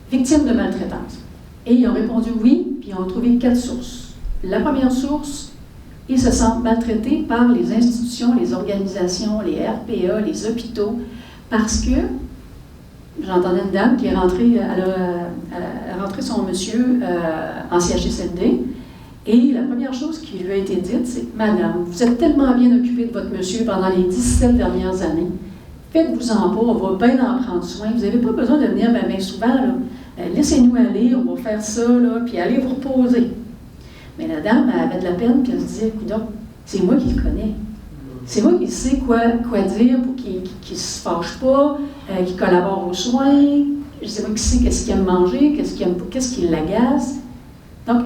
victime de maltraitance? Et ils ont répondu oui, puis ils ont trouvé 4 sources. La première source, ils se sentent maltraités par les institutions, les organisations, les RPA, les hôpitaux, parce que, j'entendais une dame qui est rentrée, elle a rentré son monsieur en CHSLD, et la première chose qui lui a été dite, c'est « Madame, vous êtes tellement bien occupée de votre monsieur pendant les 17 dernières années, faites-vous-en pas, on va bien en prendre soin, vous n'avez pas besoin de venir bien souvent, là. Laissez-nous aller, on va faire ça, là, puis allez vous reposer. » Mais la dame, elle avait de la peine, puis elle se disait, écoute, c'est moi qui le connais. C'est moi qui sais quoi dire pour qu'il ne se fâche pas, qu'il collabore aux soins. C'est moi qui sais qu'est-ce qu'il aime manger, qu'est-ce qui l'agace. Donc,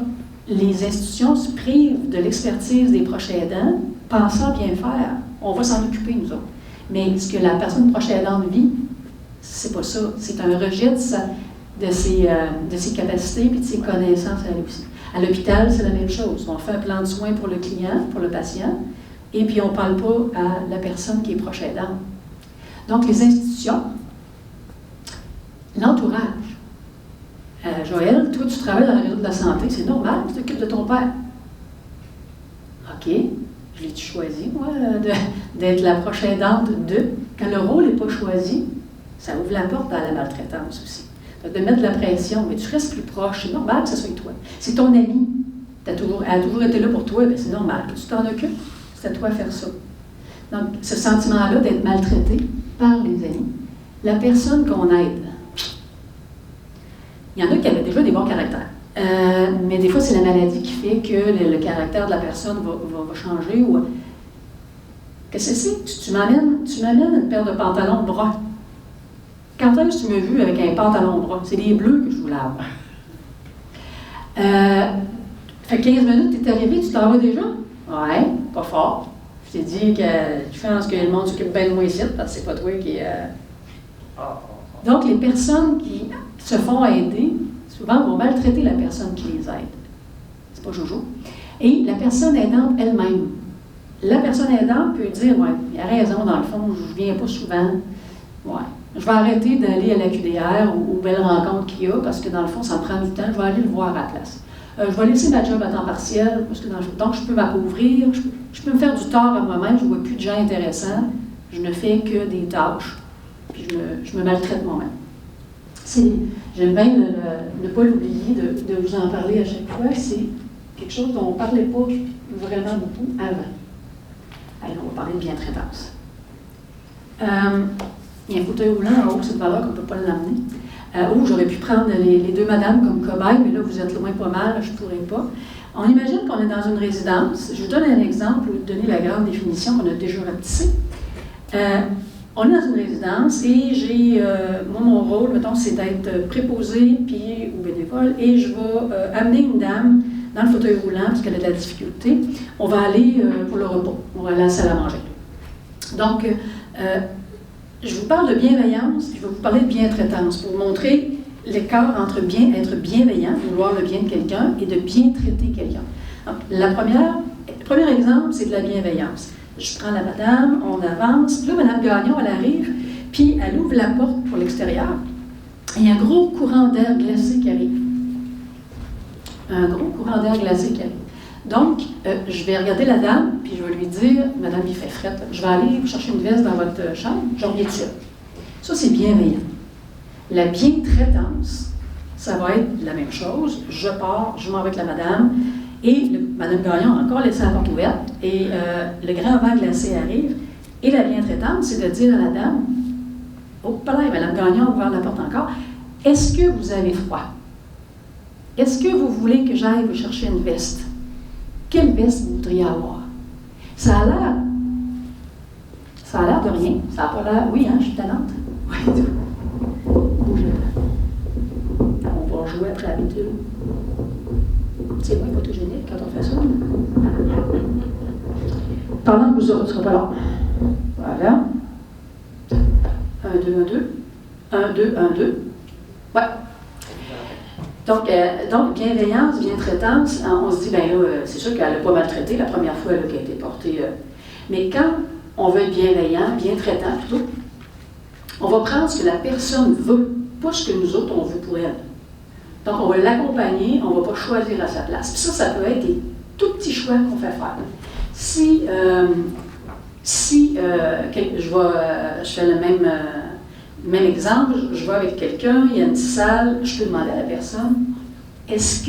les institutions se privent de l'expertise des proches aidants, pensant bien faire. On va s'en occuper, nous autres. Mais ce que la personne proche aidante vit, c'est pas ça. C'est un rejet de ses capacités et de ses connaissances à elle aussi. À l'hôpital, c'est la même chose. On fait un plan de soins pour le client, pour le patient, et puis on ne parle pas à la personne qui est proche aidante. Donc, les institutions, l'entourage. Joël, toi, tu travailles dans le réseau de la santé, c'est normal, tu t'occupes de ton père. OK, je l'ai-tu choisi, moi, d'être la proche aidante de. Quand le rôle n'est pas choisi, ça ouvre la porte à la maltraitance aussi. De mettre de la pression, mais tu restes plus proche, c'est normal que ce soit toi. C'est ton ami, elle a toujours été là pour toi, bien c'est normal que tu t'en occupes, c'est à toi de faire ça. Donc, ce sentiment-là d'être maltraité par les amis, la personne qu'on aide, il y en a qui avaient déjà des bons caractères, mais des fois, c'est la maladie qui fait que le caractère de la personne va changer. Ou qu'est-ce que c'est? Tu m'amènes une paire de pantalons bruns. Quand est-ce que tu m'as vu avec un pantalon brun? C'est des bleus que je voulais avoir. Fait 15 minutes, tu es arrivé, tu t'en vas déjà? Ouais, pas fort. Je t'ai dit que je pense que le monde s'occupe bien de moi ici, parce que c'est pas toi qui... Donc, les personnes qui se font aider, souvent, vont maltraiter la personne qui les aide. C'est pas Jojo. Et la personne aidante elle-même. La personne aidante peut dire, ouais, il a raison, dans le fond, je viens pas souvent. Ouais. Je vais arrêter d'aller à la QDR ou aux belles rencontres qu'il y a, parce que dans le fond, ça me prend du temps, je vais aller le voir à la place. Je vais laisser ma job à temps partiel, parce que donc je peux m'appauvrir, je peux me faire du tort à moi-même, je ne vois plus de gens intéressants, je ne fais que des tâches, puis je me maltraite moi-même. J'aime bien ne pas l'oublier de vous en parler à chaque fois, c'est quelque chose dont on ne parlait pas vraiment beaucoup avant. Allez, on va parler de bientraitance. Il y a un fauteuil roulant en haut de cette valeur qu'on ne peut pas l'amener. J'aurais pu prendre les deux madames comme cobayes, mais là, vous êtes loin pas mal, je ne pourrais pas. On imagine qu'on est dans une résidence. Je vous donne un exemple pour vous donner la grande définition qu'on a déjà rapetissée. On est dans une résidence et moi, mon rôle, mettons, c'est d'être préposé ou bénévole, et je vais amener une dame dans le fauteuil roulant parce qu'elle a de la difficulté. On va aller pour le repos, on va aller à la salle à manger. Donc, je vous parle de bienveillance, je vais vous parler de bientraitance pour vous montrer l'écart entre être bienveillant, vouloir le bien de quelqu'un, et de bien traiter quelqu'un. Le premier exemple, c'est de la bienveillance. Je prends la madame, on avance, là, Mme Gagnon, elle arrive, puis elle ouvre la porte pour l'extérieur. Il y a un gros courant d'air glacé qui arrive. Un gros courant d'air glacé qui arrive. Donc, je vais regarder la dame, puis je vais lui dire, « Madame, il fait fret, je vais aller vous chercher une veste dans votre chambre, je reviens dessus. » Ça, c'est bienveillant. La bientraitance, ça va être la même chose. Je pars, je m'en vais avec la madame, et Mme Gagnon a encore laissé la porte ouverte, et le grand vent glacé arrive, et la bientraitance, c'est de dire à la dame, « Oh, pas là, Mme Gagnon a ouvert la porte encore, est-ce que vous avez froid? Est-ce que vous voulez que j'aille vous chercher une veste? Quelle veste vous voudriez avoir? » Ça a l'air de rien. Ça n'a pas l'air... Oui, hein, je suis talente. Oui, tout. Bougez pas. On va jouer après l'habitude. C'est moins photogénique quand on fait ça. Pendant que vous aurez, ce ne sera pas long. Voilà. 1, 2, 1, 2. 1, 2, 1, 2. Ouais. Donc, bienveillance, bientraitance, on se dit, bien là, c'est sûr qu'elle n'a pas maltraité la première fois qu'elle a été portée. Mais quand on veut être bienveillant, bientraitant plutôt, on va prendre ce que la personne veut, pas ce que nous autres, on veut pour elle. Donc, on va l'accompagner, on ne va pas choisir à sa place. Puis ça peut être des tout petits choix qu'on fait faire. Si je fais le même exemple, je vais avec quelqu'un, il y a une salle, je peux demander à la personne, est-ce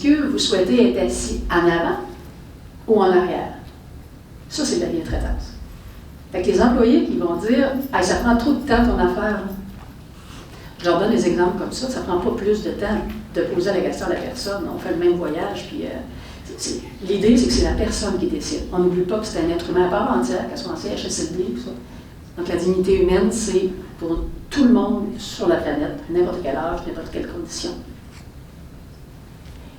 que vous souhaitez être assis en avant ou en arrière? Ça, c'est de la bientraitance. Fait que les employés qui vont dire, hey, ça prend trop de temps ton affaire. Je leur donne des exemples comme ça, ça ne prend pas plus de temps de poser la question à la personne. On fait le même voyage, puis L'idée, c'est que c'est la personne qui décide. On n'oublie pas que c'est un être humain à part entière, qu'elle soit en CHSLD, tout ça. Donc la dignité humaine, c'est pour tout le monde sur la planète, n'importe quel âge, n'importe quelle condition.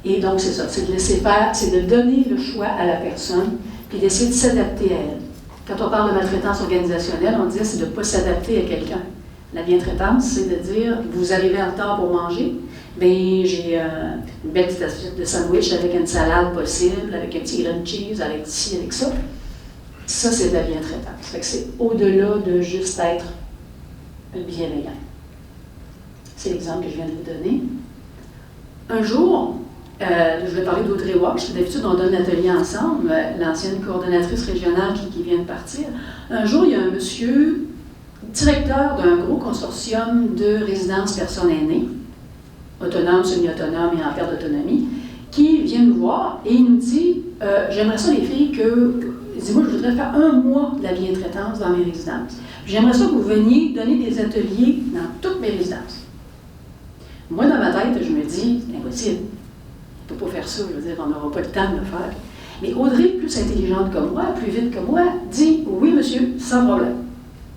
Et donc c'est ça, c'est de laisser faire, c'est de donner le choix à la personne, puis d'essayer de s'adapter à elle. Quand on parle de maltraitance organisationnelle, on dit c'est de ne pas s'adapter à quelqu'un. La bientraitance, c'est de dire, vous arrivez en retard pour manger, bien, j'ai une belle petite assiette de sandwich avec une salade possible, avec un petit grain de cheese, avec ci, avec ça. Ça, c'est de la bientraitance. Fait que c'est au-delà de juste être bienveillant. C'est l'exemple que je viens de vous donner. Un jour, je vais parler d'Audrey Walsh. D'habitude, on donne l'atelier ensemble, l'ancienne coordonnatrice régionale qui vient de partir. Un jour, il y a un monsieur, directeur d'un gros consortium de résidences personnes aînées, autonomes, semi-autonomes et en perte d'autonomie, qui vient nous voir et il nous dit j'aimerais ça, les filles, il dit moi, je voudrais faire 1 mois de la bientraitance dans mes résidences. J'aimerais ça que vous veniez donner des ateliers dans toutes mes résidences. Moi, dans ma tête, je me dis c'est impossible. On ne peut pas faire ça, je veux dire, on n'aura pas le temps de le faire. Mais Audrey, plus intelligente que moi, plus vite que moi, dit oui, monsieur, sans problème.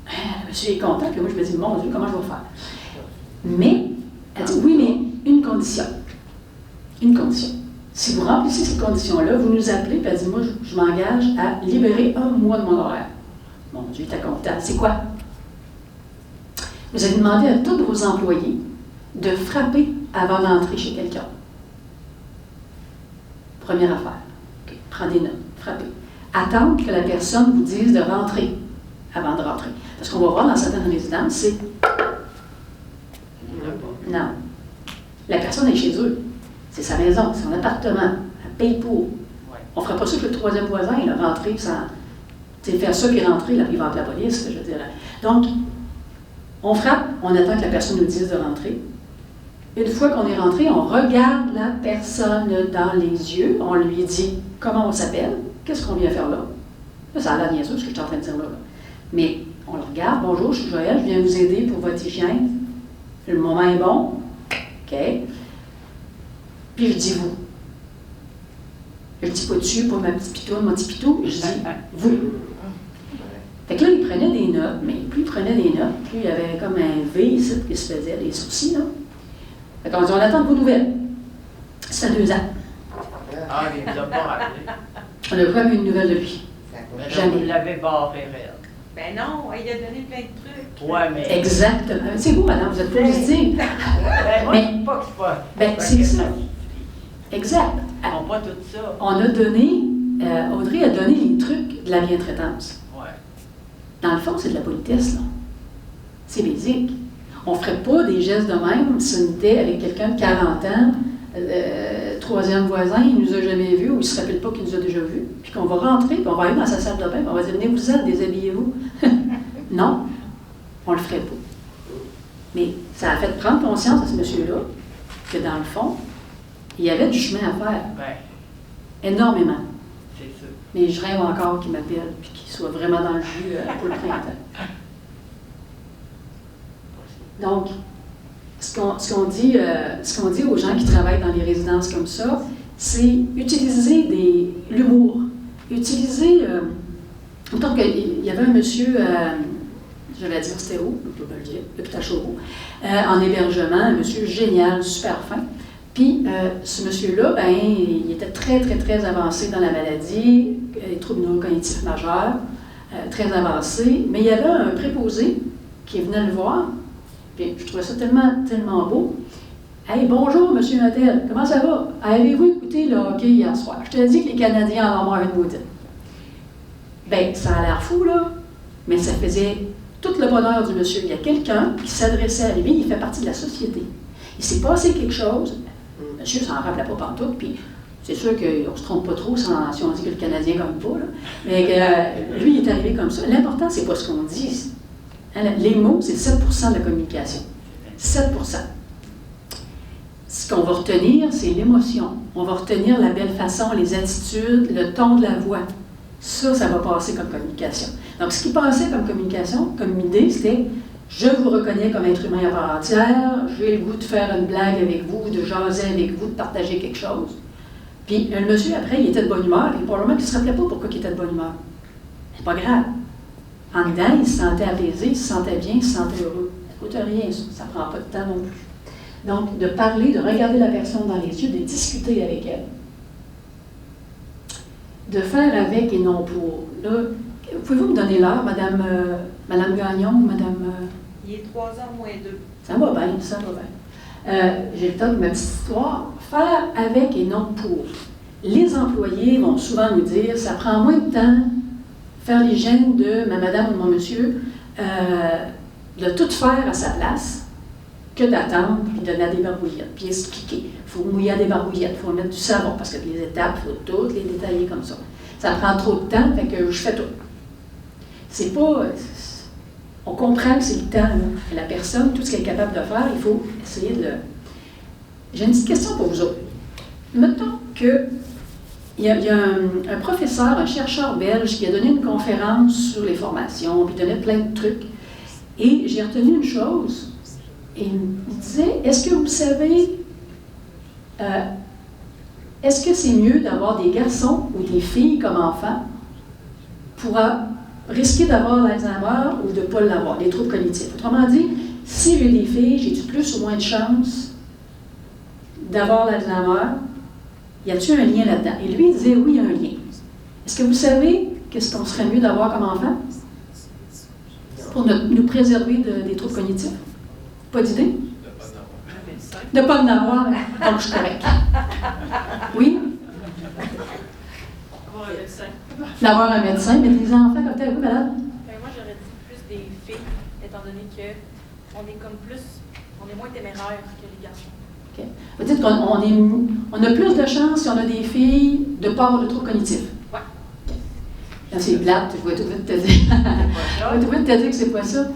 Le monsieur est content, puis moi, je me dis mon Dieu, comment je vais faire? Mais, elle dit oui, mais une condition. Une condition. Si vous remplissez cette condition-là, vous nous appelez, puis elle dit moi, je m'engage à libérer 1 mois de mon horaire. Mon Dieu, t'es content. C'est quoi? Vous allez demander à tous vos employés de frapper avant d'entrer chez quelqu'un. Première affaire. Okay. Prenez note, frappez. Attendre que la personne vous dise de rentrer avant de rentrer. Parce qu'on va voir dans certaines résidences, c'est non. La personne est chez eux. C'est sa maison, c'est son appartement. Elle paye pour. On ne fera pas ça que le 3e voisin, il a rentré sans. Faire ça puis rentrer, là, puis il va appeler la police, je veux dire. Donc, on frappe, on attend que la personne nous dise de rentrer. Une fois qu'on est rentré, on regarde la personne dans les yeux, on lui dit comment on s'appelle, qu'est-ce qu'on vient faire là. Là, ça a l'air niaiseux, ce que je suis en train de dire là. Mais on le regarde, bonjour, je suis Joël, je viens vous aider pour votre hygiène. Le moment est bon. OK. Puis je dis vous. Je ne dis pas dessus, pas ma petite pitoune, mon petit pitou, je dis vous. Fait que là, il prenait des notes, mais plus il prenait des notes, plus il y avait comme un V ici qui se faisait, les sourcils, là. Fait qu'on dit, on attend de vos nouvelles. Ça fait 2 ans. Ah, il ne nous a pas rappelé. On n'a pas eu une nouvelle de lui. Jamais. Vous l'avez barré, réel. Ben non, il a donné plein de trucs. Ouais, mais. Exactement. C'est vous, madame, vous êtes positive. Mais pas que c'est pas. Ben, c'est ça. Exact. On pas tout ça. On a donné, Audrey a donné les trucs de la bientraitance. Ouais. Dans le fond, c'est de la politesse, là. C'est basique. On ne ferait pas des gestes de même si on était avec quelqu'un de 40 ans, 3e voisin, il ne nous a jamais vus ou il ne se rappelle pas qu'il nous a déjà vus, puis qu'on va rentrer, puis on va aller dans sa salle de bain, puis on va dire venez-vous-en, déshabillez-vous. Non, on ne le ferait pas. Mais ça a fait prendre conscience à ce monsieur-là que dans le fond, il y avait du chemin à faire. Ben, énormément. c'est sûr. Mais je rêve encore qu'il m'appelle puis qu'il soit vraiment dans le jus pour le printemps. Donc, ce qu'on dit aux gens qui travaillent dans les résidences comme ça, c'est utiliser l'humour. Utiliser. Autant qu'il y avait un monsieur, je vais dire c'était où, je ne peux pas le dire, l'hôpital Chauveau, en hébergement, un monsieur génial, super fin. Puis, ce monsieur-là, ben, il était très, très, très avancé dans la maladie, les troubles neurocognitifs majeurs, très avancé, mais il y avait un préposé qui venait le voir. Puis je trouvais ça tellement, tellement beau. « Hey, bonjour, monsieur Mattel, comment ça va? Avez-vous écouté le hockey hier soir? Je te dis que les Canadiens en ont marre une maudite. » Bien, ça a l'air fou, là, mais ça faisait tout le bonheur du monsieur. Il y a quelqu'un qui s'adressait à lui, il fait partie de la société. Il s'est passé quelque chose, le monsieur s'en rappelait pas pantoute, puis c'est sûr qu'on ne se trompe pas trop si on dit que le Canadien gagne pas, là, mais que lui, il est arrivé comme ça. L'important, c'est pas ce qu'on dit. Les mots, c'est 7% de la communication. 7%. Ce qu'on va retenir, c'est l'émotion. On va retenir la belle façon, les attitudes, le ton de la voix. Ça va passer comme communication. Donc, ce qui passait comme communication, comme idée, c'était « Je vous reconnais comme être humain à part entière, j'ai le goût de faire une blague avec vous, de jaser avec vous, de partager quelque chose. » Puis le monsieur, après, il était de bonne humeur, et probablement qu'il ne se rappelait pas pourquoi il était de bonne humeur. C'est pas grave. En dedans, il se sentait apaisé, il se sentait bien, il se sentait heureux. Ça ne coûte rien, ça ne prend pas de temps non plus. Donc, de parler, de regarder la personne dans les yeux, de discuter avec elle. De faire avec et non pour. Là, pouvez-vous me donner l'heure, Madame Gagnon ou Madame... Il est 3h moins 2. Ça va bien, ça va bien. J'ai le temps de ma petite histoire. Faire avec et non pour. Les employés vont souvent nous dire, ça prend moins de temps faire l'hygiène de ma madame ou mon monsieur, de tout faire à sa place, que d'attendre et de donner à des barbouillettes, puis expliquer. Il faut mouiller à des barbouillettes, il faut mettre du savon, parce que les étapes, il faut toutes les détailler comme ça. Ça prend trop de temps, fait que je fais tout. C'est pas... On comprend que c'est le temps, là. La personne, tout ce qu'elle est capable de faire, il faut essayer de le... J'ai une petite question pour vous autres. Mettons que il y a un professeur, un chercheur belge qui a donné une conférence sur les formations, puis donnait plein de trucs. Et j'ai retenu une chose. Et il disait, est-ce que vous savez, est-ce que c'est mieux d'avoir des garçons ou des filles comme enfants pour risquer d'avoir l'Alzheimer ou de ne pas l'avoir, les troubles cognitifs? Autrement dit, si j'ai des filles, j'ai-tu plus ou moins de chances d'avoir l'Alzheimer? Y a-t-il un lien là-dedans? Et lui, il disait, oui, il y a un lien. Est-ce que vous savez qu'est-ce qu'on serait mieux d'avoir comme enfant pour nous préserver des troubles cognitifs? Pas d'idée? De ne pas en avoir. Donc, je suis correcte. Oui? Avoir un médecin. D'avoir un médecin, mais des enfants comme tel, oui, madame? Moi, j'aurais dit plus des filles, étant donné qu'on est comme plus, on est moins téméraire que les garçons. OK. Vous dites qu'on a plus de chances, si on a des filles, de ne pas avoir de troubles cognitifs. Oui. Là, c'est plate, je vais tout vite te dire. Je vais tout vite te dire que c'est pas ça.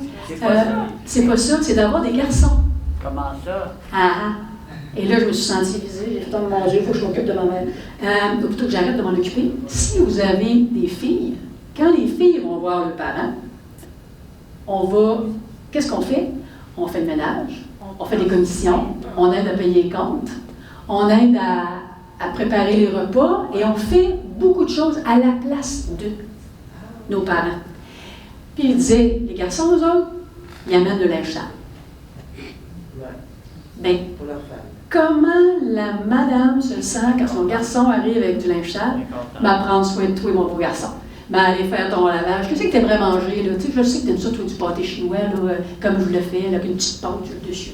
C'est pas ça, c'est d'avoir des garçons. Comment ça? Et là, je me suis sentie visée. J'ai fait, oh mon Dieu, il faut que je m'occupe de ma mère. Plutôt que j'arrête de m'en occuper. Si vous avez des filles, quand les filles vont voir le parent, qu'est-ce qu'on fait? On fait le ménage, on fait des commissions, on aide à payer les comptes, on aide à préparer les repas et on fait beaucoup de choses à la place de nos parents. Puis il disait, les garçons, eux autres, ils amènent de linge sale. Bien, Pour leur femme. comment la madame se sent quand son garçon arrive avec du linge sale? Prendre soin de toi, mon beau garçon. Aller faire ton lavage. Qu'est-ce que tu aimerais manger? Là? Je sais que tu aimes ça, toi, du pâté chinois, là, comme je le fais, là, avec une petite pâte dessus,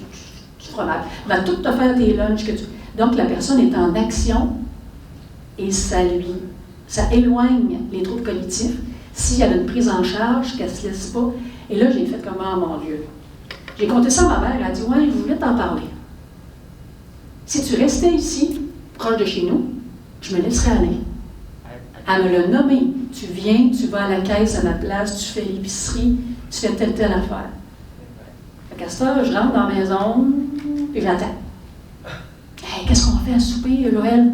du fromage. Va tout te faire tes lunchs. Donc, la personne est en action et ça éloigne les troubles cognitifs. Si elle a une prise en charge, qu'elle ne se laisse pas. Et là, j'ai fait comment, mon Dieu? J'ai conté ça à ma mère, elle a dit, ouais, je voulais t'en parler. Si tu restais ici, proche de chez nous, je me laisserais aller. Elle me l'a nommé. Tu viens, tu vas à la caisse à ma place, tu fais l'épicerie, tu fais telle affaire. Fait qu'à cette heure, je rentre dans la maison, puis j'attends. Hey, qu'est-ce qu'on fait à souper, Joël?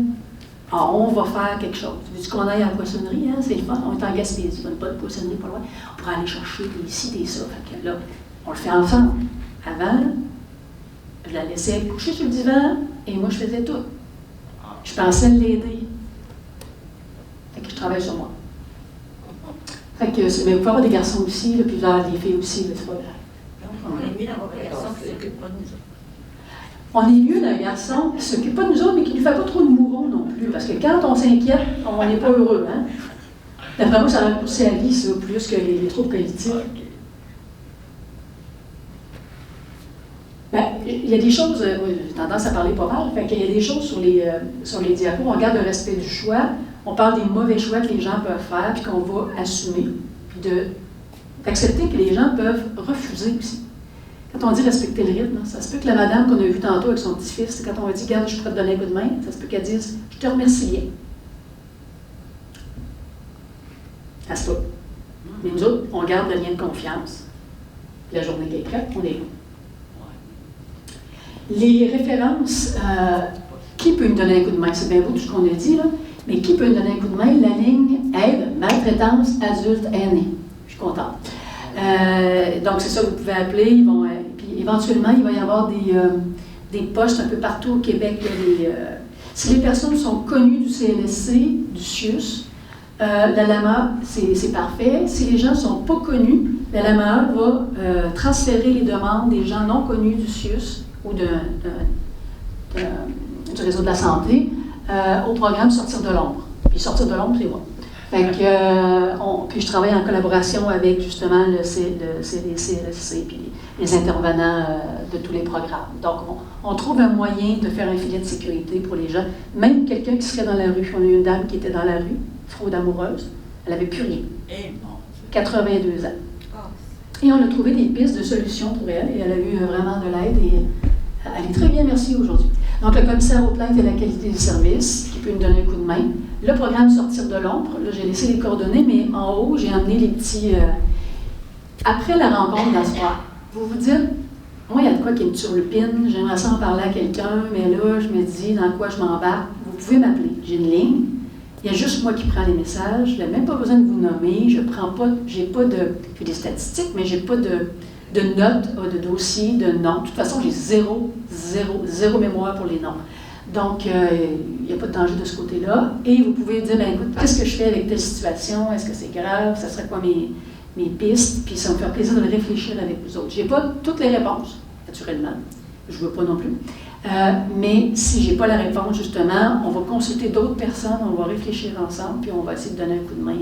On va faire quelque chose. Veux-tu qu'on aille à la poissonnerie? Hein? C'est le fun. On est en Gaspésie, on n'a pas de poissonnerie pas loin. On pourrait aller chercher des ci, des ça. Fait que là, on le fait ensemble. Avant, je la laissais coucher sur le divan et moi, je faisais tout. Je pensais l'aider. Fait que je travaille sur moi. Fait que, mais vous pouvez avoir des garçons aussi, là, puis des filles aussi, c'est pas grave. Donc, on est mieux d'avoir un garçon qui s'occupe pas de nous autres. On est mieux d'un garçon qui ne s'occupe pas de nous autres, mais qui ne nous fait pas trop de mourons non plus. Parce que quand on s'inquiète, on n'est pas heureux. Hein? D'après moi, ça raccourcit la vie, ça, plus que les troubles cognitifs. Il y a des choses, j'ai tendance à parler pas mal, fait qu'il y a des choses sur les diapos, on regarde le respect du choix, on parle des mauvais choix que les gens peuvent faire, puis qu'on va assumer, puis d'accepter que les gens peuvent refuser aussi. Quand on dit respecter le rythme, ça se peut que la madame qu'on a vue tantôt avec son petit-fils, quand on va dire, regarde, je pourrais te donner un coup de main, ça se peut qu'elle dise, je te remercie bien. Ça se peut. Mais nous autres, on garde le lien de confiance. La journée qui est prête, on est là. Les références, qui peut me donner un coup de main? C'est bien beau tout ce qu'on a dit, là, mais qui peut me donner un coup de main? La ligne aide, maltraitance, adulte, aîné. Je suis contente. Donc, c'est ça que vous pouvez appeler. Puis éventuellement, il va y avoir des postes un peu partout au Québec. Si les personnes sont connues du CLSC, du CIUS, la LAMA, c'est parfait. Si les gens ne sont pas connus, la LAMA va transférer les demandes des gens non connus du CIUS ou du réseau de la santé au programme Sortir de l'ombre. Puis Sortir de l'ombre, c'est moi. Fait que, puis je travaille en collaboration avec justement le CLSC puis les intervenants de tous les programmes. Donc, on trouve un moyen de faire un filet de sécurité pour les gens. Même quelqu'un qui serait dans la rue. On a eu une dame qui était dans la rue, fraude amoureuse. Elle n'avait plus rien. 82 ans. Et on a trouvé des pistes de solutions pour elle et elle a eu vraiment de l'aide et elle est très bien, merci aujourd'hui. Donc, le commissaire aux plaintes et la qualité du service, qui peut nous donner un coup de main. Le programme Sortir de l'ombre, là, j'ai laissé les coordonnées, mais en haut, j'ai amené les petits... Après la rencontre d'asseoir, vous vous dites, moi, il y a de quoi qui me turlupine, j'aimerais ça en parler à quelqu'un, mais là, je me dis, dans quoi je m'embarque? Vous pouvez m'appeler. J'ai une ligne. Il y a juste moi qui prends les messages. Je n'ai même pas besoin de vous nommer. Je prends pas... J'ai pas de... J'ai des statistiques, mais j'ai pas de notes, de dossiers, de noms. De toute façon, j'ai zéro mémoire pour les noms. Donc, il n'y a pas de danger de ce côté-là. Et vous pouvez dire, ben, écoute, qu'est-ce que je fais avec telle situation? Est-ce que c'est grave? Ça serait quoi mes pistes? Puis ça me fait plaisir de réfléchir avec vous autres. Je n'ai pas toutes les réponses, naturellement. Je ne veux pas non plus. Mais si je n'ai pas la réponse, justement, on va consulter d'autres personnes, on va réfléchir ensemble, puis on va essayer de donner un coup de main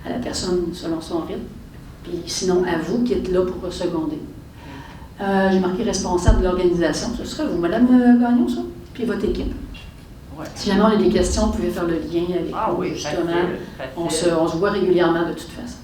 à la personne selon son rythme. Puis sinon, à vous qui êtes là pour seconder. J'ai marqué responsable de l'organisation. Ce serait vous, Mme Gagnon, ça? Puis votre équipe. Ouais. Si jamais on a des questions, vous pouvez faire le lien avec nous, justement. Facile. On se voit régulièrement de toute façon.